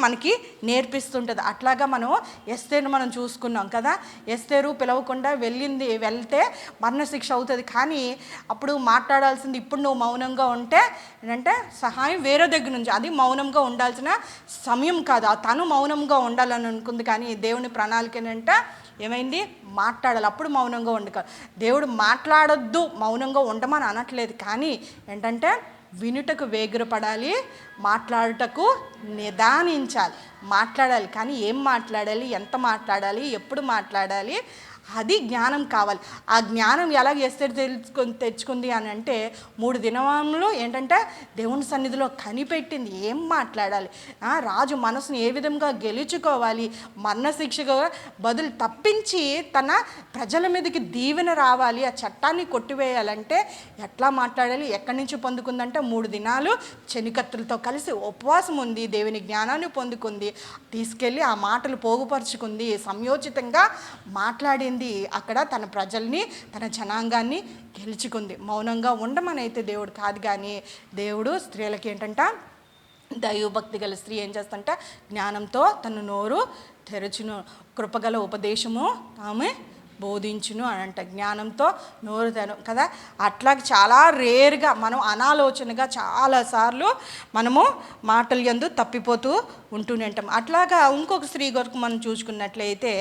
మనకి నేర్పిస్తుంటుంది. అట్లాగా మనం ఎస్తేరు మనం చూసుకున్నాం కదా. ఎస్తేరు పిలవకుండా వెళ్తే మరణశిక్ష అవుతుంది. కానీ అప్పుడు మాట్లాడాల్సింది ఇప్పుడు నువ్వు మౌనంగా ఉంటే ఏంటంటే సహాయం వేరే దగ్గర నుంచి, అది మౌనంగా ఉండాల్సిన సమయం కాదు. తను మౌనంగా ఉండాలని అనుకుంది. కానీ దేవుని ప్రణాళిక ఏంటంటే ఏమైంది, మాట్లాడాలి, అప్పుడు మౌనంగా ఉండకాలి. దేవుడు మాట్లాడొద్దు, మౌనంగా ఉండమని అనట్లేదు. కానీ ఏంటంటే వినుటకు వేగిరపడాలి, మాట్లాడుటకు నిదానించాలి. మాట్లాడాలి, కానీ ఏం మాట్లాడాలి, ఎంత మాట్లాడాలి, ఎప్పుడు మాట్లాడాలి, అది జ్ఞానం కావాలి. ఆ జ్ఞానం ఎలా తెచ్చుకుంది అని అంటే 3 దినములు ఏంటంటే దేవుని సన్నిధిలో కనిపెట్టింది. ఏం మాట్లాడాలి, రాజు మనసును ఏ విధంగా గెలుచుకోవాలి, మరణశిక్షగా బదులు తప్పించి తన ప్రజల మీదకి దీవెన రావాలి, ఆ చట్టాన్ని కొట్టివేయాలంటే ఎట్లా మాట్లాడాలి, ఎక్కడి నుంచి పొందుకుందంటే 3 దినాలు చెనికత్తులతో కలిసి ఉపవాసం ఉంది, దేవుని జ్ఞానాన్ని పొందుకుంది, తీసుకెళ్ళి ఆ మాటలు పోగుపరుచుకుంది, సంయోచితంగా మాట్లాడింది. అక్కడ తన ప్రజల్ని, తన జనాంగాన్ని గెలుచుకుంది. మౌనంగా ఉండమని అయితే దేవుడు కాదు. కానీ దేవుడు స్త్రీలకి ఏంటంట, దైవభక్తి గల స్త్రీ ఏం చేస్తంట, జ్ఞానంతో తన నోరు తెరచును, కృపగల ఉపదేశము ఆమె బోధించును అని అంట. జ్ఞానంతో నోరు కదా. అట్లా చాలా రేర్గా మనం అనాలోచనగా చాలాసార్లు మనము మాటలు యందు తప్పిపోతూ ఉంటూనే ఉంటాం. అట్లాగా ఇంకొక స్త్రీ కొరకు మనం చూసుకున్నట్లయితే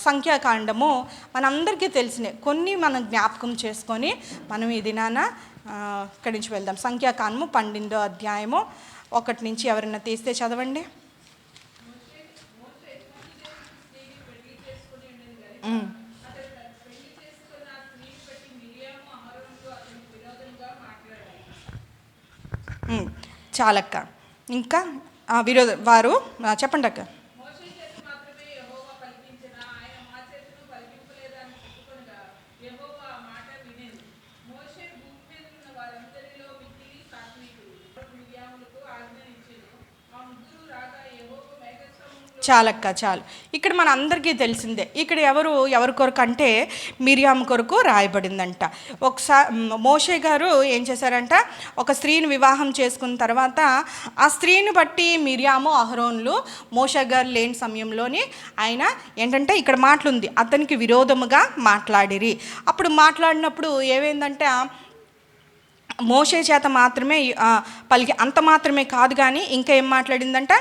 సంఖ్యాకాండము మనందరికీ తెలిసినే, కొన్ని మనం జ్ఞాపకం చేసుకొని మనం ఈ దినాన ఇక్కడి నుంచి వెళ్దాం. సంఖ్యాకాండము 12వ అధ్యాయము 1 నుంచి ఎవరైనా తీస్తే చదవండి. చాలక్క. ఇంకా వారు చెప్పండి అక్క. చాలక్క చాలు. ఇక్కడ మన అందరికీ తెలిసిందే. ఇక్కడ ఎవరి కొరకు అంటే మిరియాము కొరకు రాయబడిందంట. ఒకసారి మోషే గారు ఏం చేశారంట, ఒక స్త్రీని వివాహం చేసుకున్న తర్వాత ఆ స్త్రీని బట్టి మిరియాము, అహరోన్లు మోషే గారు లేని సమయంలోని ఆయన ఏంటంటే ఇక్కడ మాటలుంది, అతనికి విరోధముగా మాట్లాడిరి. అప్పుడు మాట్లాడినప్పుడు ఏమైందంటే మోషే చేత మాత్రమే అంత మాత్రమే కాదు, కానీ ఇంకా ఏం మాట్లాడిందంట,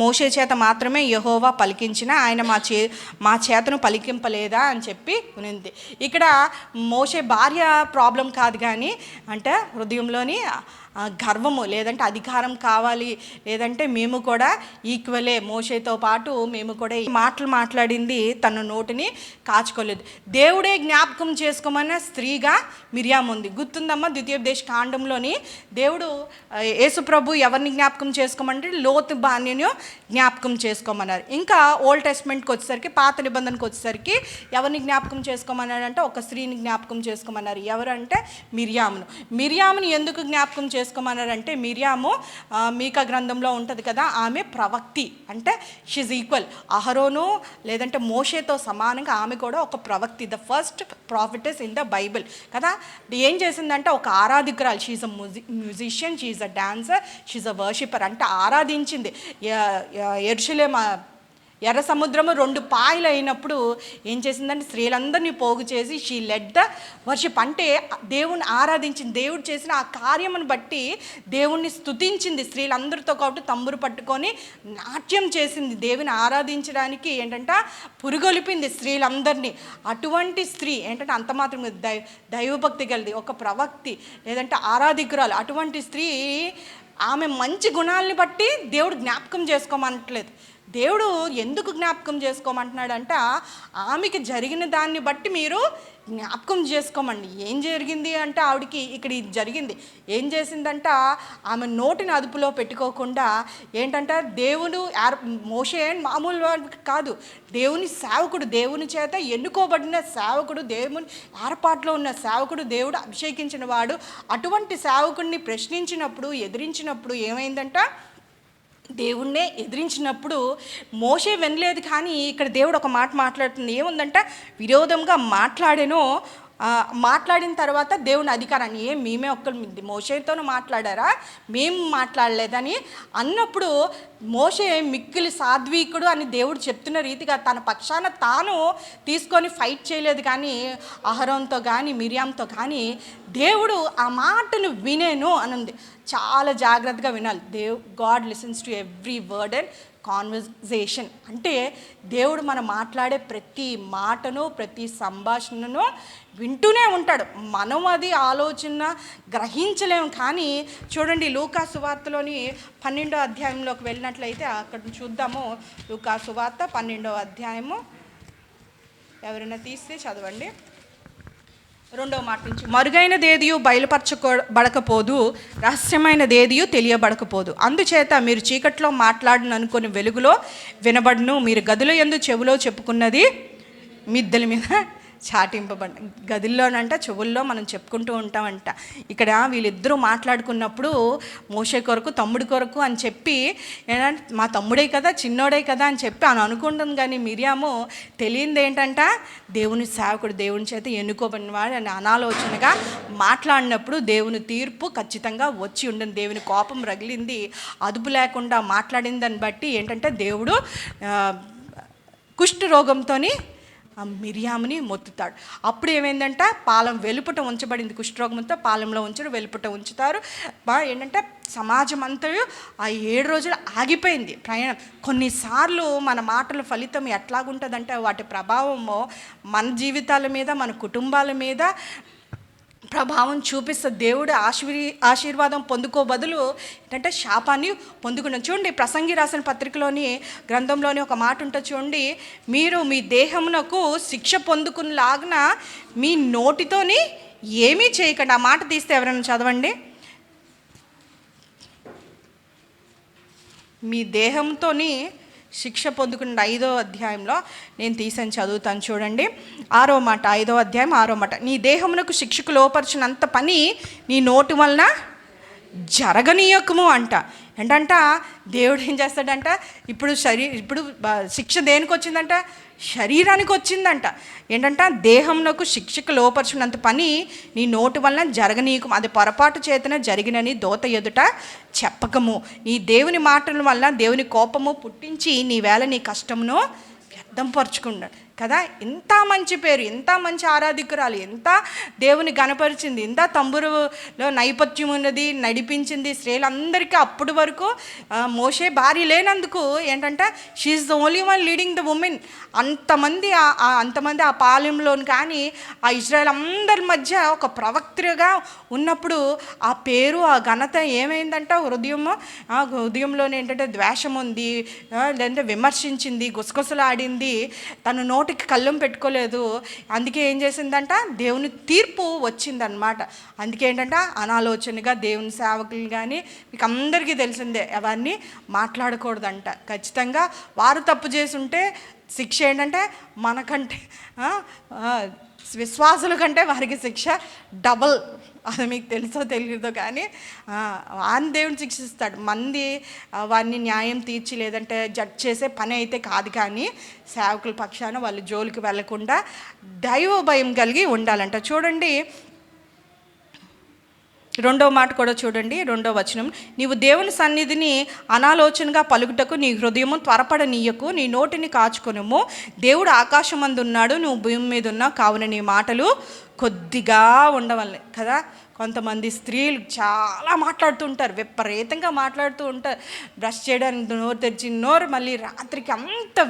మోషే చేత మాత్రమే యెహోవా పలికించిన ఆయన మా చేతను పలికింపలేదా అని చెప్పి ఉంది. ఇక్కడ మోషే భార్య ప్రాబ్లం కాదు, కానీ అంటే హృదయంలోని గర్వము, లేదంటే అధికారం కావాలి, లేదంటే మేము కూడా ఈక్వలే, మోషేతో పాటు మేము కూడా మాటలు మాట్లాడింది తన నోటిని కాచుకోలేదు. దేవుడే జ్ఞాపకం చేసుకోమన్న స్త్రీగా మిరియాము ఉంది. గుర్తుందమ్మా, ద్వితీయోపదేశ కాండంలోని దేవుడు యేసుప్రభు ఎవరిని జ్ఞాపకం చేసుకోమంటే లోతు భార్యను జ్ఞాపకం చేసుకోమన్నారు. ఇంకా ఓల్డ్ టెస్ట్మెంట్కి వచ్చేసరికి, పాత నిబంధనకు వచ్చేసరికి ఎవరిని జ్ఞాపకం చేసుకోమన్నారంటే ఒక స్త్రీని జ్ఞాపకం చేసుకోమన్నారు. ఎవరంటే మిరియామును. మిరియాముని ఎందుకు జ్ఞాపకం చేసుకోమన్నారంటే మిరియాము మీకా గ్రంథంలో ఉంటుంది కదా, ఆమె ప్రవక్తి, అంటే షీజ్ ఈక్వల్ అహరోను లేదంటే మోషేతో సమానంగా ఆమె కూడా ఒక ప్రవక్తి, the first prophetess in the Bible కదా. ఏం చేసిందంటే ఒక ఆరాధికురాలు, she's a musician, she's a dancer, she's a worshipper, అంటే ఆరాధించింది. యెరూషలేము ఎర్ర సముద్రము 2 పాయలు అయినప్పుడు ఏం చేసిందంటే స్త్రీలందరినీ పోగు చేసి షీ లెడ్ ద వర్షిప్, అంటే దేవుణ్ణి ఆరాధించింది. దేవుడు చేసిన ఆ కార్యమును బట్టి దేవుణ్ణి స్తుతించింది. స్త్రీలందరితో కాబట్టి తంబురు పట్టుకొని నాట్యం చేసింది. దేవుని ఆరాధించడానికి ఏంటంటే పురుగొలిపింది స్త్రీలందరినీ. అటువంటి స్త్రీ ఏంటంటే అంత మాత్రం దైవభక్తి కలిది, ఒక ప్రవక్తి లేదంటే ఆరాధికురాలు. అటువంటి స్త్రీ ఆమె మంచి గుణాలని బట్టి దేవుడు జ్ఞాపకం చేసుకోమనట్లేదు. దేవుడు ఎందుకు జ్ఞాపకం చేసుకోమంటున్నాడంట, ఆమెకి జరిగిన దాన్ని బట్టి మీరు జ్ఞాపకం చేసుకోమండి. ఏం జరిగింది అంటే ఆవిడికి ఇక్కడ ఇది జరిగింది. ఏం చేసిందంట, ఆమె నోటిని అదుపులో పెట్టుకోకుండా ఏంటంటే దేవుడు మోషే మామూలు కాదు, దేవుని సేవకుడు, దేవుని చేత ఎన్నుకోబడిన సేవకుడు, దేవుని ఏర్పాట్లో ఉన్న సేవకుడు, దేవుడు అభిషేకించిన వాడు. అటువంటి సేవకుడిని ప్రశ్నించినప్పుడు, ఎదిరించినప్పుడు ఏమైందంట, దేవుణ్ణే ఎదిరించినప్పుడు మోషే వినలేదు. కానీ ఇక్కడ దేవుడు ఒక మాట మాట్లాడుతుంది. ఏముందంట, విరోధంగా మాట్లాడేనో, మాట్లాడిన తర్వాత దేవుని అధికారాన్ని మేమే మోషేతోనూ మాట్లాడారా, మేము మాట్లాడలేదని అన్నప్పుడు మోషే మిక్కిలి సాత్వికుడు అని దేవుడు చెప్తున్న రీతిగా తన పక్షాన తాను తీసుకొని ఫైట్ చేయలేదు. కానీ అహరోన్తో కానీ మిరియాంతో కానీ దేవుడు ఆ మాటను వినేను అని ఉంది. చాలా జాగ్రత్తగా వినాలి. God listens to every word and conversation, అంటే దేవుడు మనం మాట్లాడే ప్రతి మాటను ప్రతి సంభాషణను వింటూనే ఉంటాడు. మనం అది ఆలోచన గ్రహించలేము. కానీ చూడండి, లూకా సువార్తలోని 12వ అధ్యాయంలోకి వెళ్ళినట్లయితే అక్కడ చూద్దాము. లూకా సువార్త 12వ అధ్యాయము, ఎవరైనా తీస్తే చదవండి. 2వ మాట నుంచి, మరుగైనదేదియు బయలుపరచబడకపోదు, రహస్యమైనదేదియు తెలియబడకపోదు. అందుచేత మీరు చీకట్లో మాట్లాడననుకొని వెలుగులో వినబడును, మీరు గదుల యందు చెవులో చెప్పుకున్నది మిద్దెల మీద చాటింపబడి. గదిల్లోనంట చెవుల్లో మనం చెప్పుకుంటూ ఉంటామంట. ఇక్కడ వీళ్ళిద్దరూ మాట్లాడుకున్నప్పుడు మోషే కొరకు తమ్ముడి కొరకు అని చెప్పి, ఏంటంటే మా తమ్ముడే కదా, చిన్నోడే కదా అని చెప్పి అని అనుకుంటుంది. కానీ మిరియాము తెలియంది ఏంటంట, దేవుని సేవకుడు, దేవుని చేత ఎన్నుకోబడినవాడు అని అనాలోచనగా మాట్లాడినప్పుడు దేవుని తీర్పు ఖచ్చితంగా వచ్చి ఉండింది. దేవుని కోపం రగిలింది. అదుపు లేకుండా మాట్లాడిన దాన్ని బట్టి ఏంటంటే దేవుడు కుష్ఠ రోగంతో మిరియాముని మొత్తుతాడు. అప్పుడు ఏమైందంట, పాలెం వెలుపుట ఉంచబడింది. కుష్ఠరోగంతో పాలెంలో ఉంచడం, వెలుపుట ఉంచుతారు. ఏంటంటే సమాజం అంతా ఆ 7 రోజులు ఆగిపోయింది ప్రయాణం. కొన్నిసార్లు మన మాటల ఫలితం ఎట్లాగుంటుందంటే వాటి ప్రభావము మన జీవితాల మీద, మన కుటుంబాల మీద ప్రభావం చూపిస్తుంది. దేవుడు ఆశీర్వాదం పొందుకో బదులు ఏంటంటే శాపాన్ని పొందుకున్నాం. చూడండి, ప్రసంగి రాసిన పత్రికలోని గ్రంథంలోని ఒక మాట ఉంటుంది చూడండి, మీరు మీ దేహమునకు శిక్ష పొందుకునేలాగిన మీ నోటితోని ఏమీ చేయకండి. ఆ మాట తీస్తే ఎవరైనా చదవండి. మీ దేహంతోని శిక్ష పొందుకున్న 5వ అధ్యాయంలో నేను తీసాను, చదువుతాను చూడండి. 6వ మాట, 5వ అధ్యాయం 6వ మాట, నీ దేహమునకు శిక్షకు లోపరిచినంత పని నీ నోటి వలన జరగనీయకము అంట. ఏంటంట, దేవుడు ఏం చేస్తాడంట, ఇప్పుడు శిక్ష దేనికి వచ్చిందంట, శరీరానికి వచ్చిందంట. ఏంటంట, దేహంనకు శిక్షకు లోపరిచినంత పని నీ నోటి వలన జరగనీయకము, అది పొరపాటు చేతన జరిగినని దోత ఎదుట చెప్పకము. నీ దేవుని మాటల వల్ల దేవుని కోపము పుట్టించి నీ వేళ నీ కష్టమును వ్యర్థం పరుచుకున్నాడు కదా. ఇంత మంచి పేరు, ఎంత మంచి ఆరాధికురాలు, ఎంత దేవుని గణపరిచింది, ఎంత తంబురులో నైపథ్యం ఉన్నది, నడిపించింది స్త్రీలందరికీ. అప్పటి వరకు మోషే భార్య లేనందుకు ఏంటంటే she is the only one leading the women. అంతమంది ఆ పాలెంలోని కానీ ఆ ఇజ్రాయెల్ అందరి మధ్య ఒక ప్రవక్తగా ఉన్నప్పుడు ఆ పేరు, ఆ ఘనత ఏమైందంట, హృదయంలోనే ఏంటంటే ద్వేషం ఉంది, లేదంటే విమర్శించింది, గుసగుసలాడింది, తన నోటికి కళ్ళం పెట్టుకోలేదు. అందుకే ఏం చేసిందంట, దేవుని తీర్పు వచ్చిందనమాట. అందుకే ఏంటంటే అనాలోచనగా దేవుని సేవకులు కానీ మీకు అందరికీ తెలిసిందే అవన్నీ మాట్లాడకూడదంట. ఖచ్చితంగా వారు తప్పు చేసి ఉంటే శిక్ష ఏంటంటే మనకంటే విశ్వాసుల కంటే వారికి శిక్ష డబల్ అది మీకు తెలుసో తెలియదో కానీ ఆయన దేవుని శిక్షిస్తాడు. మంది వారిని న్యాయం తీర్చి లేదంటే జడ్జ్ చేసే పని అయితే కాదు, కానీ సేవకుల పక్షాన వాళ్ళు జోలికి వెళ్లకుండా దైవ భయం కలిగి ఉండాలంట. చూడండి రెండవ మాట కూడా చూడండి, 2వ వచనం. నీవు దేవుని సన్నిధిని అనాలోచనగా పలుకుటకు నీ హృదయము త్వరపడనీయకు, నీ నోటిని కాచుకొనుము. దేవుడు ఆకాశమందు ఉన్నాడు, నువ్వు భూమి మీద ఉన్నావు, కావున నీ మాటలు కొద్దిగా ఉండవలే కదా. కొంతమంది స్త్రీలు చాలా మాట్లాడుతూ ఉంటారు, విపరీతంగా మాట్లాడుతూ ఉంటారు. బ్రష్ చేయడానికి నోరు తెరిచి నోరు, మళ్ళీ రాత్రికి అంత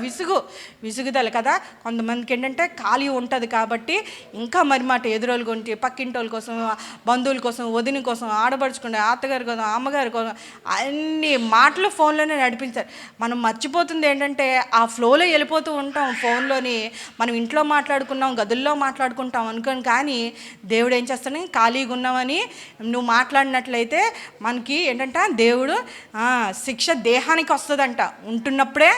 విసుగుదల కదా. కొంతమందికి ఏంటంటే ఖాళీ ఉంటుంది కాబట్టి ఇంకా మరి మాట ఎదురోళ్ళు కొంటే పక్కింటి వాళ్ళ కోసం, బంధువుల కోసం, వదిన కోసం, ఆడపడుచుకుంటే అత్తగారి కోసం, అమ్మగారి కోసం అన్ని మాటలు ఫోన్లోనే నడిపించారు. మనం మర్చిపోతుంది ఏంటంటే ఆ ఫ్లోలో వెళ్ళిపోతూ ఉంటాం. ఫోన్లోని మనం ఇంట్లో మాట్లాడుకున్నాం, గదుల్లో మాట్లాడుకుంటాం అనుకోని, కానీ దేవుడు ఏం చేస్తాడు, ఖాళీగా ఉన్నామని నువ్వు మాట్లాడినట్లయితే మనకి ఏంటంటే దేవుడు శిక్ష దేహానికి వస్తుందంట. ఉంటున్నప్పుడే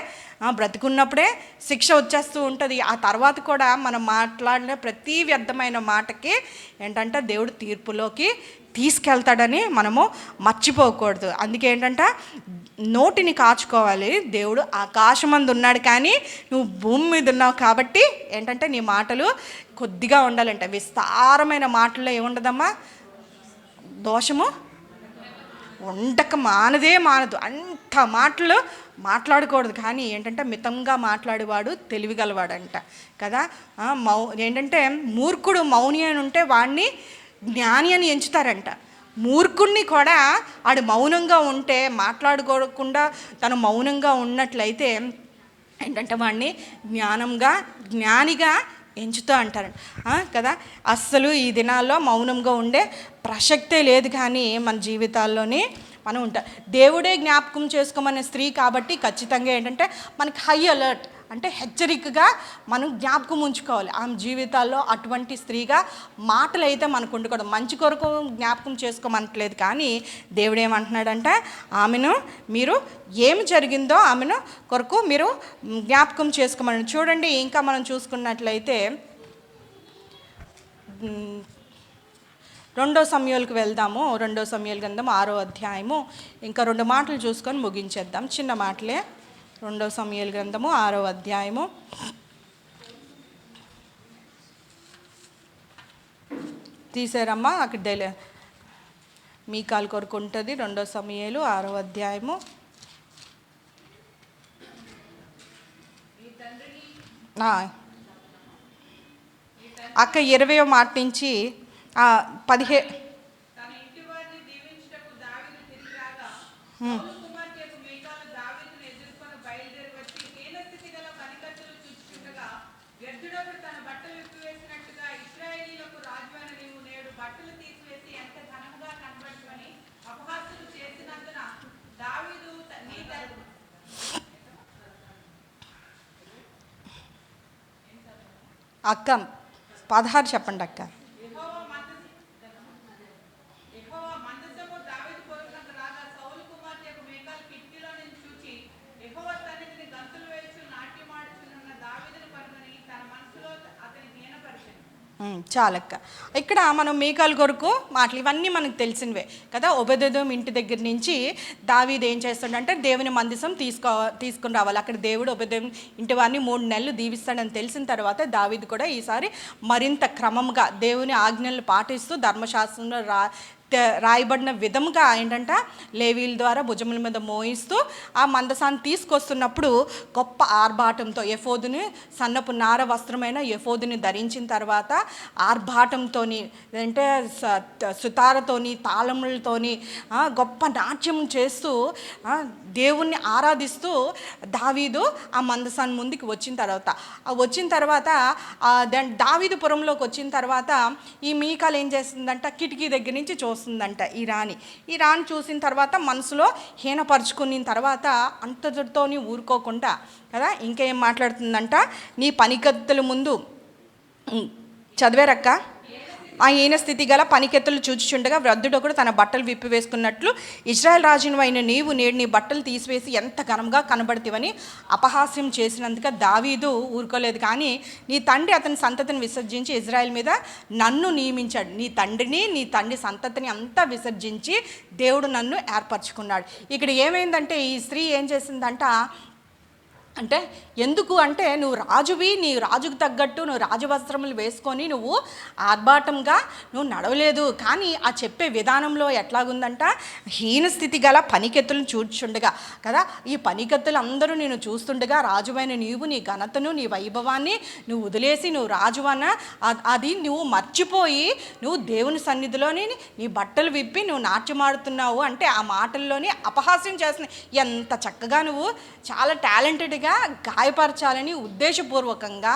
బ్రతికున్నప్పుడే శిక్ష వచ్చేస్తూ ఉంటుంది. ఆ తర్వాత కూడా మనం మాట్లాడిన ప్రతి వ్యర్థమైన మాటకి ఏంటంటే దేవుడు తీర్పులోకి తీసుకెళ్తాడని మనము మర్చిపోకూడదు. అందుకే ఏంటంటే నోటిని కాచుకోవాలి. దేవుడు ఆకాశమందు ఉన్నాడు, కానీ నువ్వు భూమి మీద ఉన్నావు కాబట్టి ఏంటంటే నీ మాటలు కొద్దిగా ఉండాలంట. విస్తారమైన మాటల్లో ఏముండదమ్మా, దోషము మానదు. అంత మాటలు మాట్లాడకూడదు, కానీ ఏంటంటే మితంగా మాట్లాడేవాడు తెలివిగలవాడంట కదా. ఏంటంటే మూర్ఖుడు మౌని అని ఉంటే వాడిని జ్ఞాని అని ఎంచుతారంట. మూర్ఖుడిని కూడా ఆడు మౌనంగా ఉంటే, మాట్లాడుకోకుండా తను మౌనంగా ఉన్నట్లయితే ఏంటంటే వాడిని జ్ఞానిగా ఎంచుతూ అంటారంట కదా. అస్సలు ఈ దినాల్లో మౌనంగా ఉండే ప్రసక్తే లేదు, కానీ మన జీవితాల్లోనే మనం ఉంటాం. దేవుడే జ్ఞాపకం చేసుకోమనే స్త్రీ కాబట్టి ఖచ్చితంగా ఏంటంటే మనకి హై అలర్ట్, అంటే హెచ్చరికగా మనం జ్ఞాపకం ఉంచుకోవాలి. ఆమె జీవితాల్లో అటువంటి స్త్రీగా మాటలు అయితే మనకు ఉండకూడదు. మంచి కొరకు జ్ఞాపకం చేసుకోమనట్లేదు, కానీ దేవుడు ఏమంటున్నాడంటే ఆమెను మీరు ఏమి జరిగిందో ఆమెను కొరకు మీరు జ్ఞాపకం చేసుకోమని. చూడండి ఇంకా మనం చూసుకున్నట్లయితే 2వ సమూయేలుకి వెళ్దాము. 2వ సమూయేలు గ్రంథం 6వ అధ్యాయము. ఇంకా 2 మాటలు చూసుకొని ముగించేద్దాం, చిన్న మాటలే. 2వ సమూయేలు గ్రంథము 6వ అధ్యాయము. తీసారమ్మా, అక్కడ మీకాల్ కొరకు ఉంటుంది. 2వ సమూయేలు 6వ అధ్యాయము. అక్క 20వ మాట నుంచి 17 అక్క 16 చెప్పండి అక్క. చాలక్క. ఇక్కడ మనం మీకాల్ కొరకు మాటలు ఇవన్నీ మనకు తెలిసినవే కదా. ఒబెదెదోము ఇంటి దగ్గర నుంచి దావీదు ఏం చేస్తాడంటే దేవుని మందిసం తీసుకుని రావాలి. అక్కడ దేవుడు ఒబెదెదోము ఇంటి వారిని 3 నెలలు దీవిస్తాడని తెలిసిన తర్వాత దావీదు కూడా ఈసారి మరింత క్రమంగా దేవుని ఆజ్ఞలు పాటిస్తూ ధర్మశాస్త్రంలో రాయబడిన విధముగా ఏంటంటే లేవీల ద్వారా భుజముల మీద మోయిస్తూ ఆ మందసాన్ని తీసుకొస్తున్నప్పుడు గొప్ప ఆర్భాటంతో ఎఫోదుని, సన్నపు నార వస్త్రమైన ఎఫోదుని ధరించిన తర్వాత ఆర్భాటంతోని అంటే సుతారతోని తాళములతోని గొప్ప నాట్యం చేస్తూ దేవుణ్ణి ఆరాధిస్తూ దావీదు ఆ మందసాన్ని ముందుకు వచ్చిన తర్వాత దావీదుపురంలోకి వచ్చిన తర్వాత ఈ మీకాలు ఏం చేస్తుందంట, కిటికీ దగ్గర నుంచి చూస్తుందంట ఈ రాణి చూసిన తర్వాత మనసులో హీనపరుచుకున్న తర్వాత అంతటితోని ఊరుకోకుండా కదా ఇంకేం మాట్లాడుతుందంట, నీ పనికత్తుల ముందు చదివారక్క ఆ హీన స్థితి గల పనికెత్తులు చూచుచుండగా వృద్ధుడొకడు తన బట్టలు విప్పివేసుకున్నట్లు ఇశ్రాయేల్ రాజును అయిన నీవు నేడు నీ బట్టలు తీసివేసి ఎంత ఘనంగా కనబడుతీవని అపహాస్యం చేసినందుక దావీదు ఊరుకోలేదు. కానీ నీ తండ్రి అతని సంతతిని విసర్జించి ఇజ్రాయెల్ మీద నన్ను నియమించాడు. నీ తండ్రిని నీ తండ్రి సంతతిని అంతా విసర్జించి దేవుడు నన్ను ఏర్పరచుకున్నాడు. ఇక్కడ ఏమైందంటే ఈ స్త్రీ ఏం చేసిందంట అంటే ఎందుకు అంటే నువ్వు రాజువి, నీ రాజుకు తగ్గట్టు నువ్వు రాజవస్త్రములు వేసుకొని నువ్వు ఆర్భాటంగా నువ్వు నడవలేదు. కానీ ఆ చెప్పే విధానంలో ఎట్లాగుందంట, హీనస్థితి గల పనికెత్తులను చూచుండగా కదా, ఈ పనికెత్తులు అందరూ నేను చూస్తుండగా రాజువైన నీవు నీ ఘనతను నీ వైభవాన్ని నువ్వు వదిలేసి నువ్వు రాజువన్న అది నువ్వు మర్చిపోయి నువ్వు దేవుని సన్నిధిలోని నీ బట్టలు విప్పి నువ్వు నాట్యమాడుతున్నావు అంటే ఆ మాటల్లోని అపహాస్యం చేస్తున్నావు. ఎంత చక్కగా నువ్వు చాలా టాలెంటెడ్గా గాయపరచాలని ఉద్దేశపూర్వకంగా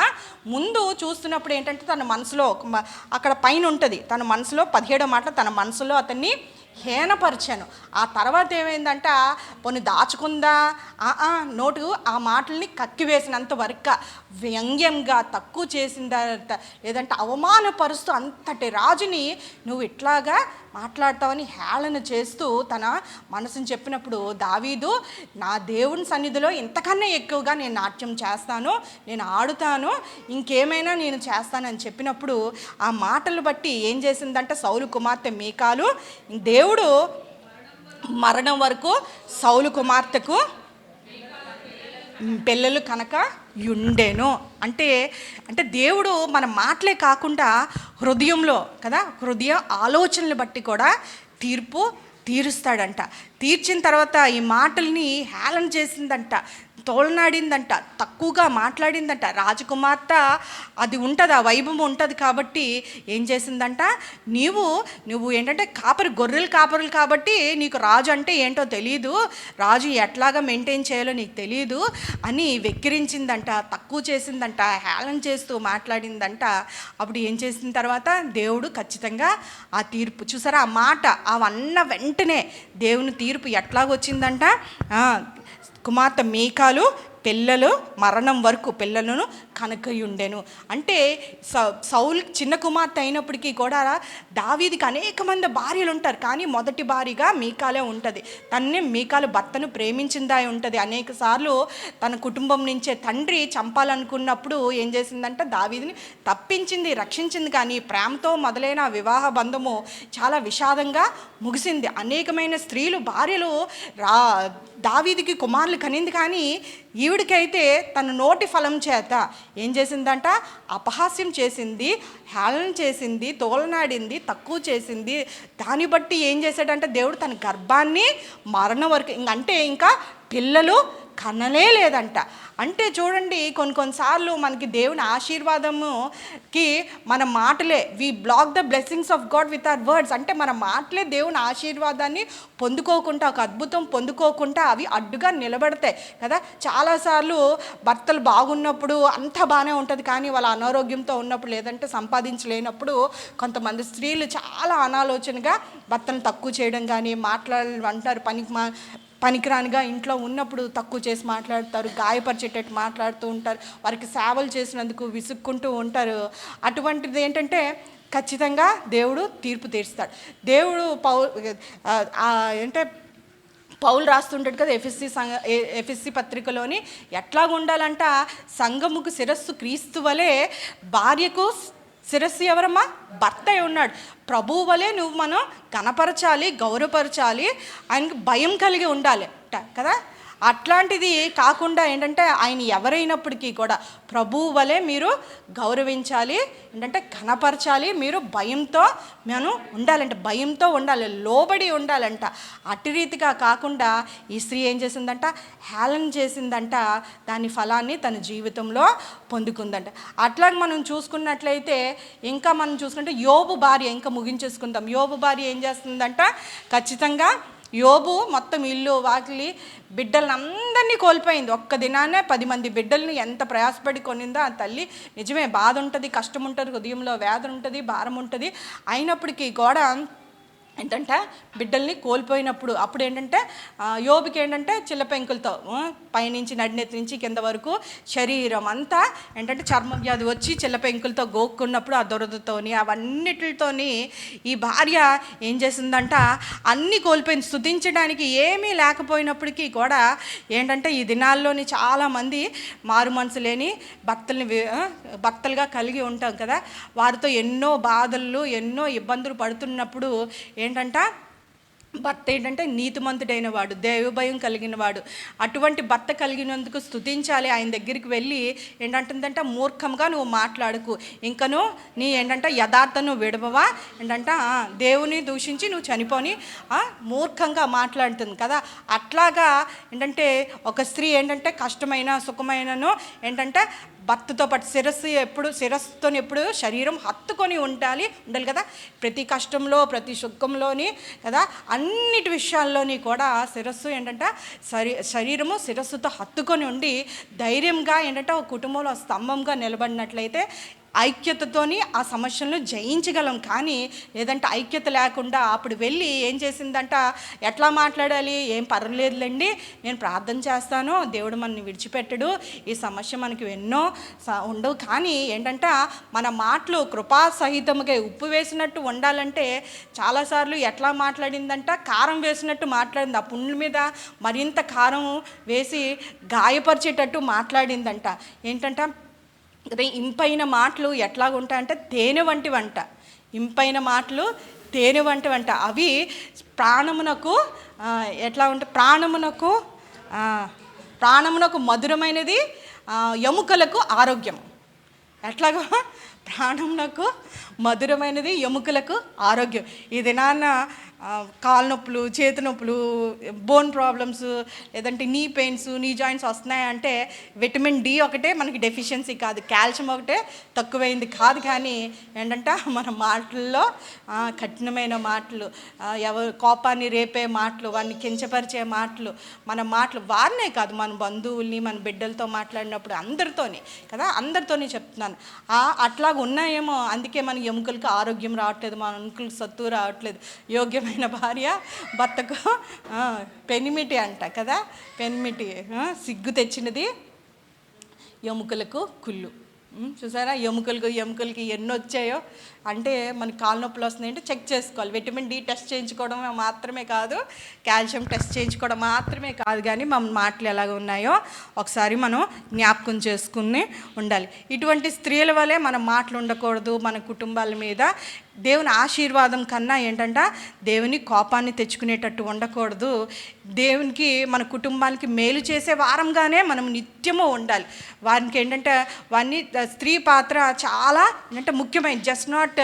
ముందు చూస్తున్నప్పుడు ఏంటంటే తన మనసులో అక్కడ పైన ఉంటుంది, తన మనసులో 17వ మాట తన మనసులో అతన్ని హీనపరిచాను. ఆ తర్వాత ఏమైందంట, పోనీ దాచుకుందా, నోటు ఆ మాటల్ని కక్కివేసినంత వరకు వ్యంగ్యంగా తక్కువ చేసిందా, లేదంటే అవమానపరుస్తూ అంతటి రాజుని నువ్వు ఇట్లాగా మాట్లాడతావని హేళన చేస్తూ తన మనసుని చెప్పినప్పుడు దావీదు నా దేవుని సన్నిధిలో ఇంతకన్నా ఎక్కువగా నేను నాట్యం చేస్తాను, నేను ఆడుతాను, ఇంకేమైనా నేను చేస్తానని చెప్పినప్పుడు ఆ మాటలు బట్టి ఏం చేసిందంటే సౌలు కుమార్తె మీకాలు దేవుడు మరణం వరకు సౌలు కుమార్తెకు పిల్లలు కనుక ఉండెను. అంటే దేవుడు మన మాటలే కాకుండా హృదయంలో కదా, హృదయ ఆలోచనలు బట్టి కూడా తీరుస్తాడంట. తీర్చిన తర్వాత ఈ మాటల్ని హేళన చేసిందంట, తోలనాడిందంట, తక్కువగా మాట్లాడిందంట. రాజకుమార్తె అది ఉంటుంది, ఆ వైభవం ఉంటుంది కాబట్టి ఏం చేసిందంట, నువ్వు ఏంటంటే గొర్రెలు కాపరులు కాబట్టి నీకు రాజు అంటే ఏంటో తెలియదు, రాజు ఎట్లాగా మెయింటైన్ చేయాలో నీకు తెలియదు అని వెక్కిరించిందంట, తక్కువ చేసిందంట, హేళన చేస్తూ మాట్లాడిందంట. అప్పుడు ఏం చేసిన తర్వాత దేవుడు ఖచ్చితంగా ఆ తీర్పు చూసారా, ఆ మాట అవన్న వెంటనే దేవుని తీర్పు ఎట్లాగొచ్చిందంట, కుమార్తె మీకాలు పిల్లలు మరణం వరకు పిల్లలను కనకయుండెను. అంటే సౌలు చిన్న కుమార్తె అయినప్పటికీ కూడా దావీదికి అనేక మంది భార్యలు ఉంటారు, కానీ మొదటి భార్యగా మీకాలే ఉంటుంది. మీకాలు భర్తను ప్రేమించిందా ఉంటుంది. అనేక సార్లు తన కుటుంబం నుంచే తండ్రి చంపాలనుకున్నప్పుడు ఏం చేసిందంటే దావీదిని తప్పించింది, రక్షించింది. కానీ ప్రేమతో మొదలైన వివాహ బంధము చాలా విషాదంగా ముగిసింది. అనేకమైన స్త్రీలు భార్యలు దావీదికి కుమారులు కనింది, కానీ ఈవిడికైతే తన నోటి ఫలం చేత ఏం చేసిందంట, అపహాస్యం చేసింది, హేళన చేసింది, తోలనాడింది, తక్కువ చేసింది. దాన్ని బట్టి ఏం చేశాడంటే దేవుడు తన గర్భాన్ని మరణం వరకు ఇంకా పిల్లలు కనలే లేదంట. అంటే చూడండి, కొన్నిసార్లు మనకి దేవుని ఆశీర్వాదముకి మన మాటలే we block the blessings of God with our words. అంటే మన మాటలే దేవుని ఆశీర్వాదాన్ని పొందుకోకుండా, ఒక అద్భుతం పొందుకోకుండా అవి అడ్డుగా నిలబడతాయి కదా. చాలాసార్లు భర్తలు బాగున్నప్పుడు అంతా బాగానే ఉంటుంది, కానీ వాళ్ళ అనారోగ్యంతో ఉన్నప్పుడు లేదంటే సంపాదించలేనప్పుడు కొంతమంది స్త్రీలు చాలా అనాలోచనగా భర్తను తక్కువ చేయడం కానీ అంటారు, పనికిరానిగా ఇంట్లో ఉన్నప్పుడు తక్కువ చేసి మాట్లాడతారు, గాయపరిచేటట్టు మాట్లాడుతూ ఉంటారు, వారికి సేవలు చేసినందుకు విసుక్కుంటూ ఉంటారు. అటువంటిది ఏంటంటే ఖచ్చితంగా దేవుడు తీర్పు తీరుస్తాడు. దేవుడు పౌలు రాస్తుంటాడు కదా ఎఫెసీ పత్రికలోని, ఎట్లాగ ఉండాలంట, సంఘముకు శిరస్సు క్రీస్తు వలె భార్యకు శిరస్సు ఎవరమ్మా, భర్త ఉన్నాడు. ప్రభువు వలె మనం గణపరచాలి, గౌరవపరచాలి, ఆయనకి భయం కలిగి ఉండాలి కదా. అట్లాంటిది కాకుండా ఏంటంటే ఆయన ఎవరైనప్పటికీ కూడా ప్రభువు వలె మీరు గౌరవించాలి, ఏంటంటే ఘనపరచాలి, మీరు భయంతో ఉండాలంట, భయంతో ఉండాలి, లోబడి ఉండాలంట. అటు రీతిగా కాకుండా ఈ స్త్రీ ఏం చేసిందంట, హేళన చేసిందంట, దాని ఫలాన్ని తన జీవితంలో పొందుకుందంట. అట్లాగే మనం చూసుకున్నట్లయితే ఇంకా మనం చూసుకుంటే యోబు భార్య, ఇంకా ముగించేసుకుందాం. యోబు భార్య ఏం చేస్తుందంట, ఖచ్చితంగా యోబు మొత్తం ఇల్లు వాకిలి బిడ్డలను అందరినీ కోల్పోయింది. ఒక్క దినానే 10 మంది బిడ్డల్ని ఎంత ప్రయాసపడి కొనిందో ఆ తల్లి. నిజమే, బాధ ఉంటుంది, కష్టం ఉంటుంది, హృదయంలో వేదన ఉంటుంది, భారం ఉంటుంది. అయినప్పటికీ కూడా ఏంటంటే బిడ్డల్ని కోల్పోయినప్పుడు అప్పుడు ఏంటంటే యోబుకి ఏంటంటే చిల్లపెంకులతో పైనుంచి నడినెత్తి నుంచి కింద వరకు శరీరం అంతా ఏంటంటే చర్మ వ్యాధి వచ్చి చిల్లపెంకులతో గోక్కున్నప్పుడు ఆ దురదతోని అవన్నిటితోని ఈ భార్య ఏం చేసిందంట అన్నీ కోల్పోయింది. స్తుతించడానికి ఏమీ లేకపోయినప్పటికీ కూడా ఏంటంటే ఈ దినాల్లోని చాలామంది మారు మనసు లేని భక్తులుగా కలిగి ఉంటాం కదా, వారితో ఎన్నో బాధలు ఎన్నో ఇబ్బందులు పడుతున్నప్పుడు ఏంటంట భర్త ఏంటంటే నీతిమంతుడైన వాడు, దైవభయం కలిగిన వాడు. అటువంటి భర్త కలిగినందుకు స్తుతించాలి. ఆయన దగ్గరికి వెళ్ళి ఏంటంటుందంటే మూర్ఖంగా నువ్వు మాట్లాడకు, ఇంకను నీ ఏంటంటే యథార్థను విడవవా, ఏంటంటే దేవుని దూషించి నువ్వు చనిపోని మూర్ఖంగా మాట్లాడుతుంది కదా. అట్లాగా ఏంటంటే ఒక స్త్రీ ఏంటంటే కష్టమైన సుఖమైనను ఏంటంటే భర్తతో పాటు శిరస్సుతో ఎప్పుడు శరీరం హత్తుకొని ఉండాలి కదా. ప్రతి కష్టంలో ప్రతి సుఖంలోని కదా అన్నిటి విషయాల్లోని కూడా శిరస్సు ఏంటంటే శరీరము శిరస్సుతో హత్తుకొని ఉండి ధైర్యంగా ఏంటంటే ఒక కుటుంబంలో స్తంభంగా నిలబడినట్లయితే ఐక్యతతోని ఆ సమస్యలను జయించగలం. కానీ లేదంటే ఐక్యత లేకుండా అప్పుడు వెళ్ళి ఏం చేసిందంట, ఎట్లా మాట్లాడాలి, ఏం పర్లేదులేండి నేను ప్రార్థన చేస్తాను, దేవుడు మనని విడిచిపెట్టడు, ఈ సమస్య మనకి ఎన్నో ఉండవు. కానీ ఏంటంటే మన మాటలు కృపాసహితముగా ఉప్పు వేసినట్టు ఉండాలంటే చాలాసార్లు ఎట్లా మాట్లాడిందంట, కారం వేసినట్టు మాట్లాడింది. ఆ పుండ్ల మీద మరింత కారం వేసి గాయపరిచేటట్టు మాట్లాడిందంట. ఏంటంటే ఇంపైన మాటలు ఎట్లాగుంటాయంటే తేనె వంటి వంట, ఇంపైన మాటలు తేనె వంటి వంట. అవి ప్రాణమునకు ఎట్లా ఉంటాయి, ప్రాణమునకు మధురమైనది, ఎముకలకు ఆరోగ్యం. ఎట్లాగో ప్రాణమునకు మధురమైనది, ఎముకలకు ఆరోగ్యం. ఈ దినాన్న కాలు నొప్పులు, చేతి నొప్పులు, బోన్ ప్రాబ్లమ్స్, లేదంటే నీ పెయిన్స్, నీ జాయింట్స్ వస్తున్నాయంటే విటమిన్ డి ఒకటే మనకి డెఫిషియన్సీ కాదు, కాల్షియం ఒకటే తక్కువైంది కాదు. కానీ ఏంటంటే మన మాటల్లో కఠినమైన మాటలు, ఎవరు కోపాన్ని రేపే మాటలు, వారిని కించపరిచే మాటలు, మన మాటలు వారినే కాదు మన బంధువుల్ని మన బిడ్డలతో మాట్లాడినప్పుడు అందరితోని కదా, అందరితోని చెప్తున్నాను. అట్లాగ ఉన్నాయేమో, అందుకే మన ఎముకలకు ఆరోగ్యం రావట్లేదు, మన ఎముకలకు సత్తు రావట్లేదు. యోగ్యమైన భార్య భర్తకు పెనిమిటి అంట కదా, పెనిమిటి సిగ్గు తెచ్చినది ఎముకలకు కుళ్ళు. చూసారా, ఎముకలకి ఎన్ని వచ్చాయో. అంటే మనకి కాలు నొప్పులు వస్తున్నాయంటే చెక్ చేసుకోవాలి. విటమిన్ డి టెస్ట్ చేయించుకోవడం మాత్రమే కాదు, కాల్షియం టెస్ట్ చేయించుకోవడం మాత్రమే కాదు, కానీ మన మాటలు ఎలాగ ఉన్నాయో ఒకసారి మనం జ్ఞాపకం చేసుకుని ఉండాలి. ఇటువంటి స్త్రీల వలె మన మాటలు ఉండకూడదు. మన కుటుంబాల మీద దేవుని ఆశీర్వాదం కన్నా ఏంటంటే దేవుని కోపాన్ని తెచ్చుకునేటట్టు ఉండకూడదు. దేవునికి మన కుటుంబానికి మేలు చేసే వారంగానే మనం నిత్యము ఉండాలి. వారికి ఏంటంటే వారిని స్త్రీ పాత్ర చాలా ఏంటంటే ముఖ్యమైన, జస్ట్ నాట్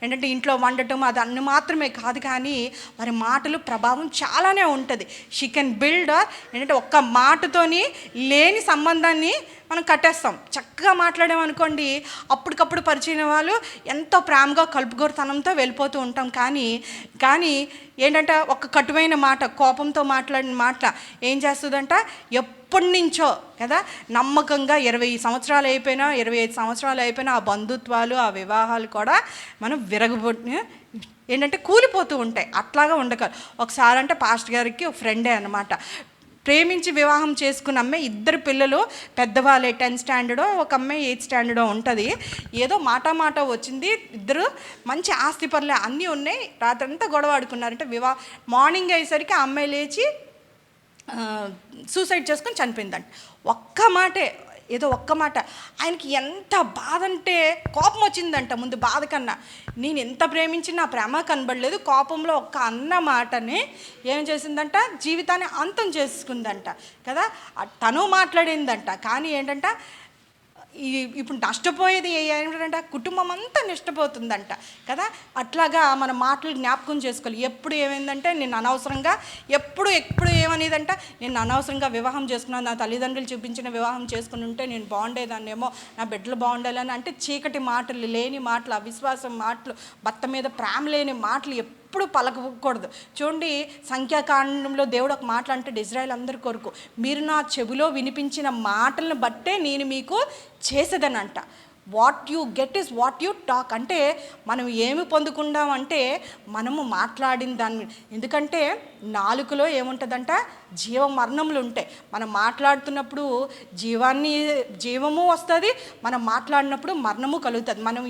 ఏంటంటే ఇంట్లో వండటం అది అన్ని మాత్రమే కాదు, కానీ వారి మాటలు ప్రభావం చాలానే ఉంటుంది. షీ కెన్ బిల్డ్ ఏంటంటే ఒక్క మాటతోని లేని సంబంధాన్ని మనం కట్టేస్తాం. చక్కగా మాట్లాడామనుకోండి, అప్పటికప్పుడు పరిచయం వాళ్ళు ఎంతో ప్రేమగా కలుపుగోరుతనంతో వెళ్ళిపోతూ ఉంటాం. కానీ ఏంటంటే ఒక కటువైన మాట, కోపంతో మాట్లాడిన మాట ఏం చేస్తుందంట, ఎప్పటి నుంచో కదా నమ్మకంగా 20 సంవత్సరాలు అయిపోయినా 25 సంవత్సరాలు అయిపోయినా ఆ బంధుత్వాలు ఆ వివాహాలు కూడా మనం ఏంటంటే కూలిపోతూ ఉంటాయి. అట్లాగా ఉండగలరు. ఒకసారి అంటే పాస్టర్ గారికి ఒక ఫ్రెండే అనమాట, ప్రేమించి వివాహం చేసుకున్న అమ్మాయి, ఇద్దరు పిల్లలు పెద్దవాళ్ళే, 10th స్టాండర్డో, ఒక అమ్మాయి 8th స్టాండర్డో ఉంటుంది. ఏదో మాట వచ్చింది, ఇద్దరు మంచి ఆస్తి పనులు అన్నీ ఉన్నాయి, రాత్రంతా గొడవ ఆడుకున్నారంటే మార్నింగ్ అయ్యేసరికి ఆ అమ్మాయి లేచి సూసైడ్ చేసుకొని చనిపోయిందంట. ఒక్క మాట ఆయనకి ఎంత బాధ అంటే కోపం వచ్చిందంట. ముందు బాధ కన్నా నేను ఎంత ప్రేమించినా నా ప్రేమ కనబడలేదు, కోపంలో ఒక్క అన్న మాటని ఏం చేసిందంట, జీవితాన్ని అంతం చేసుకుందంట కదా. తను మాట్లాడిందంట. కానీ ఏంటంట ఇప్పుడు నష్టపోయేది ఏంటంటే కుటుంబం అంతా నష్టపోతుందంట కదా. అట్లాగా మన మాటలు జ్ఞాపకం చేసుకోవాలి. ఎప్పుడు ఏమైందంటే నేను అనవసరంగా ఎప్పుడు ఏమనేదంట, నేను అనవసరంగా వివాహం చేసుకున్నాను, నా తల్లిదండ్రులు చూపించిన వివాహం చేసుకుని ఉంటే నేను బాగుండేదాన్నేమో, నా బిడ్డలు బాగుండాలని అంటే చీకటి మాటలు, లేని మాటలు, అవిశ్వాసం మాటలు, భర్త మీద ప్రేమ లేని మాటలు ఎప్పుడు పలకకూడదు. చూడండి, సంఖ్యాకాండంలో దేవుడు ఒక మాట అంటే ఇజ్రాయేల్ అందరి కొరకు, మీరు నా చెవిలో వినిపించిన మాటలను బట్టే నేను మీకు చేసేదనంట. What you get is what you talk. అంటే మనం ఏమి పొందుకుందామంటే మనము మాట్లాడిన దాని మీద. ఎందుకంటే నాలుకలో ఏముంటుందంట, జీవ మరణములు ఉంటాయి. మనం మాట్లాడుతున్నప్పుడు జీవము వస్తుంది, మనం మాట్లాడినప్పుడు మరణము కలుగుతుంది. మనం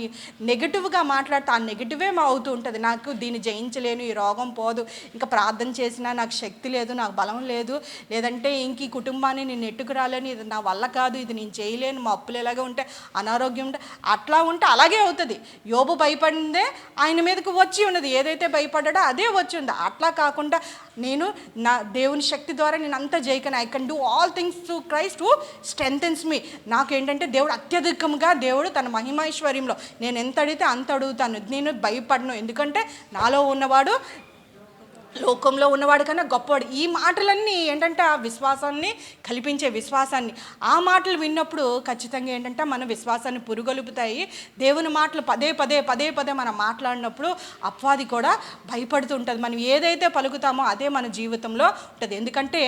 నెగిటివ్గా మాట్లాడితే ఆ నెగిటివే అవుతూ ఉంటుంది. నాకు దీన్ని జయించలేను, ఈ రోగం పోదు, ఇంకా ప్రార్థన చేసినా నాకు శక్తి లేదు, నాకు బలం లేదు, లేదంటే ఇంక ఈ కుటుంబాన్ని నేను నెట్టుకురాలేను, ఇది నా వల్ల కాదు, ఇది నేను చేయలేను, మా అప్పులు ఎలాగే ఉంటే, అనారోగ్యం ఉంటే, అట్లా ఉంటే అలాగే అవుతుంది. యోబు భయపడిందే ఆయన మీదకి వచ్చి ఉన్నది, ఏదైతే భయపడ్డాడో అదే వచ్చి ఉంది. అట్లా కాకుండా నేను నా దేవుని శక్తి ద్వారా నేను అంతా జయికను, I can do all things to Christ who strengthens me. నాకేంటంటే దేవుడు అత్యధికంగా, దేవుడు తన మహిమైశ్వర్యంలో నేను ఎంత అడిగితే అంత అడుగుతాను, నేను భయపడను, ఎందుకంటే నాలో ఉన్నవాడు లోకంలో ఉన్నవాడు కన్నా గొప్పవాడు. ఈ మాటలన్నీ ఏంటంటే ఆ విశ్వాసాన్ని కల్పించే విశ్వాసాన్ని, ఆ మాటలు విన్నప్పుడు ఖచ్చితంగా ఏంటంటే మన విశ్వాసాన్ని పురుగొలుపుతాయి. దేవుని మాటలు పదే పదే మనం మాట్లాడినప్పుడు అపవాది కూడా భయపడుతూ ఉంటుంది. మనం ఏదైతే పలుకుతామో అదే మన జీవితంలో ఉంటుంది. ఎందుకంటే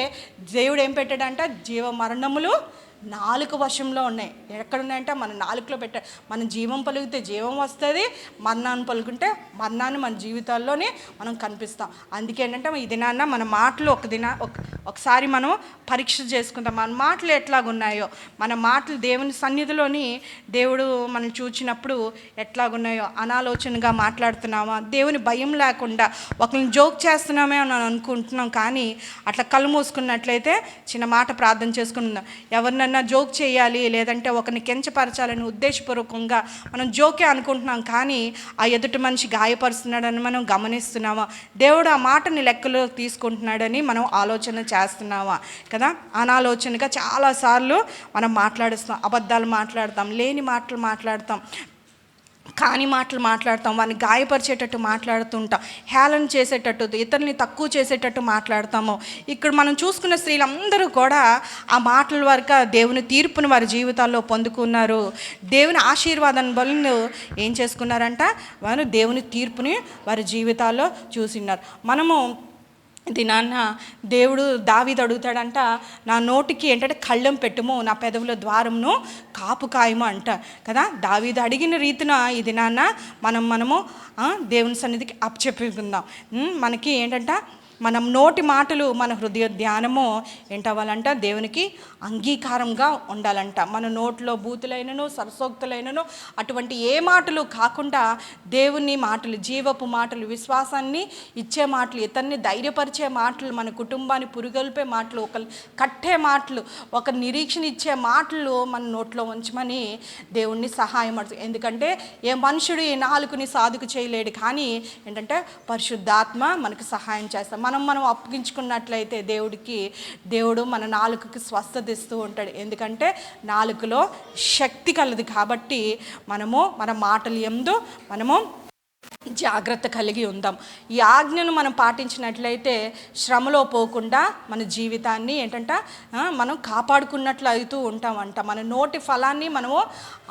దేవుడు ఏం పెట్టాడంట, జీవ మరణములు నాలుక వశంలో ఉన్నాయి. ఎక్కడున్నాయంటే మన నాలుకలో పెట్టాడు. మనం జీవం పలుకుతే జీవం వస్తుంది, మరణాన్ని పలుకుంటే మరణాన్ని మన జీవితాల్లోనే మనం కనిపిస్తాం. అందుకే ఏంటంటే ఈ దినాన్న మన మాటలు ఒకసారి మనం పరీక్ష చేసుకుంటాం. మన మాటలు ఎట్లాగున్నాయో, మన మాటలు దేవుని సన్నిధిలోని దేవుడు మనం చూచినప్పుడు ఎట్లాగున్నాయో, అనాలోచనగా మాట్లాడుతున్నామా, దేవుని భయం లేకుండా ఒకరిని జోక్ చేస్తున్నామే అని అనుకుంటున్నాం. కానీ అట్లా కళ్ళు మూసుకున్నట్లయితే చిన్న మాట ప్రార్థన చేసుకుందాం. ఎవరినన్నా జోక్ చేయాలి, లేదంటే ఒకరిని కించపరచాలని ఉద్దేశపూర్వకంగా మనం జోకే అనుకుంటున్నాం, కానీ ఆ ఎదుటి మనిషి గాయపరుస్తున్నాడని మనం గమనిస్తున్నామా, దేవుడు ఆ మాటని లెక్కలో తీసుకుంటున్నాడని మనం ఆలోచన చేస్తున్నామా కదా. అనాలోచనగా చాలాసార్లు మనం మాట్లాడుస్తాం, అబద్ధాలు మాట్లాడతాం, లేని మాటలు మాట్లాడతాం, కాని మాటలు మాట్లాడతాం, వాడిని గాయపరిచేటట్టు మాట్లాడుతుంటాం, హేళన చేసేటట్టు, ఇతరుల్ని తక్కువ చేసేటట్టు మాట్లాడతాము. ఇక్కడ మనం చూసుకున్న స్త్రీలందరూ కూడా ఆ మాటల వరకు దేవుని తీర్పును వారి జీవితాల్లో పొందుకున్నారు. దేవుని ఆశీర్వాదాన్ని బదులు ఏం చేసుకున్నారంట, వారు దేవుని తీర్పుని వారి జీవితాల్లో చూసినారు. మనము దినాన్న దేవుడు దావీదు అడుగుతాడంట, నా నోటికి ఏంటంటే కళ్ళెం పెట్టుము, నా పెదవుల ద్వారమును కాపు కాయము అంట కదా. దావీదు అడిగిన రీతిన ఈ దినాన్న మనము దేవుని సన్నిధికి అప్పచెప్పుకుందాం. మనకి ఏంటంటే మనం నోటి మాటలు, మన హృదయ ధ్యానము ఏంటవ్వాలంట, దేవునికి అంగీకారంగా ఉండాలంట. మన నోట్లో బూతులైనను సరసోక్తులైనను అటువంటి ఏ మాటలు కాకుండా దేవుని మాటలు, జీవపు మాటలు, విశ్వాసాన్ని ఇచ్చే మాటలు, ఇతన్ని ధైర్యపరిచే మాటలు, మన కుటుంబాన్ని పురుగొల్పే మాటలు, ఒకరు కట్టే మాటలు, ఒక నిరీక్షణ ఇచ్చే మాటలు మన నోట్లో ఉంచమని దేవుణ్ణి సహాయం అడుగు. ఎందుకంటే ఏ మనుషుడు ఈ నాలుకని సాధుకు చేయలేడు, కానీ ఏంటంటే పరిశుద్ధాత్మ మనకు సహాయం చేస్తాం. మనం అప్పగించుకున్నట్లయితే దేవుడు మన నాలుకకి స్వస్థత ఇస్తూ ఉంటాడు. ఎందుకంటే నాలుకలో శక్తి కలదు. కాబట్టి మన మాటలు యందు మనము జాగ్రత్త కలిగి ఉందాం. ఈ ఆజ్ఞను మనం పాటించినట్లయితే శ్రమలో పోకుండా మన జీవితాన్ని ఏంటంటే మనం కాపాడుకున్నట్లు అవుతూ ఉంటామంట. మన నోటి ఫలాన్ని మనము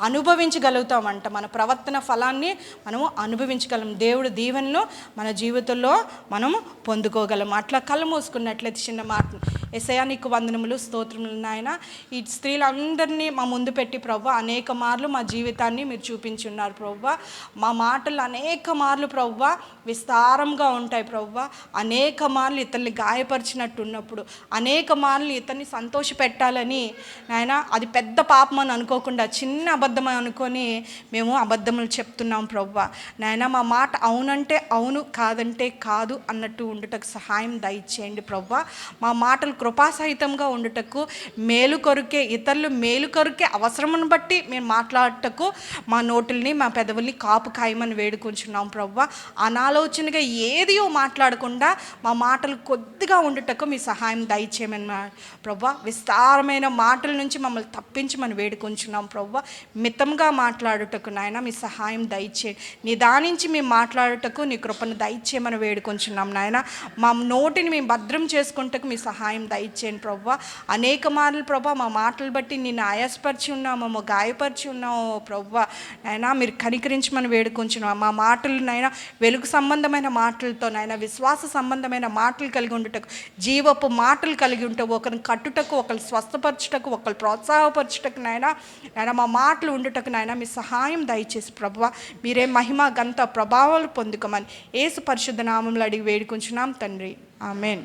అనుభవించగలుగుతామంట. మన ప్రవర్తన ఫలాన్ని మనము అనుభవించగలం. దేవుడు దీవెనలు మన జీవితంలో మనము పొందుకోగలం. అట్లా కళ్ళు మూసుకున్నట్లయితే చిన్న మాట, యేసయ్యా నీకు వందనములు, స్తోత్రములు నాయన. ఈ స్త్రీలందరినీ మా ముందు పెట్టి ప్రభువా అనేక మార్లు మా జీవితాన్ని మీరు చూపించున్నారు ప్రభువా. మా మాటలు అనేక మార్లు ప్రభువా విస్తారంగా ఉంటాయి ప్రభువా. అనేక మార్లు ఇతన్ని గాయపరిచినట్టు ఉన్నప్పుడు, అనేక మార్లు ఇతన్ని సంతోష పెట్టాలని నాయన అది పెద్ద పాపం అని అనుకోకుండా చిన్న అబద్ధం అనుకొని మేము అబద్ధములు చెప్తున్నాం ప్రభువా. నాయన మా మాట అవునంటే అవును, కాదంటే కాదు అన్నట్టు ఉండుటకు సహాయం దయచేయండి ప్రభువా. మా మాటలు కృపాసహితంగా ఉండుటకు, మేలు కొరకే, ఇతరులు మేలు కొరకే అవసరమును బట్టి మేము మాట్లాడటకు మా నోటుల్ని, మా పెదవుల్ని కాపు కాయమని వేడుకుంటున్నాం ప్రభువా. అనాలోచనగా ఏదియో మాట్లాడకుండా మా మాటలు కొద్దిగా ఉండుటకు మీ సహాయం దయచేయమని ప్రభువా. విస్తారమైన మాటల నుంచి మమ్మల్ని తప్పించమని వేడుకుంటున్నాం ప్రభువా. మితంగా మాట్లాడుటకు నాయన మీ సహాయం దయచేయండి. నిదానించి మేము మాట్లాడుటకు నీ కృపను దయచేయమని వేడుకుంటున్నాం నాయన. మా నోటిని మేము భద్రం చేసుకుంటకు మీ సహాయం దయచేయండి ప్రభువా. అనేక మార్లు ప్రభువా మా మాటలు బట్టి నిన్ను ఆయాసపరిచి ఉన్నామో, గాయపరిచి ఉన్నామో ప్రభువా. నాయన మీరు కనికరించమని వేడుకుంటున్నాం. మా మాటలు మాటలు నాయన వెలుగు సంబంధమైన మాటలతో నాయన విశ్వాస సంబంధమైన మాటలు కలిగి ఉండుటకు, జీవపు మాటలు కలిగి ఉంటే ఒకరిని కట్టుటకు, ఒకరు స్వస్థపరచుటకు, ఒకరు ప్రోత్సాహపరచుటకు నాయన మా మాటలు ఉండుటకు నాయన మీ సహాయం దయచేసి ప్రభువా, మీరే మహిమ ఘనత ప్రభావాలు పొందుకోమని యేసు పరిశుద్ధ నామములో అడిగి వేడుకుంటున్నాం తండ్రి, ఆమేన్.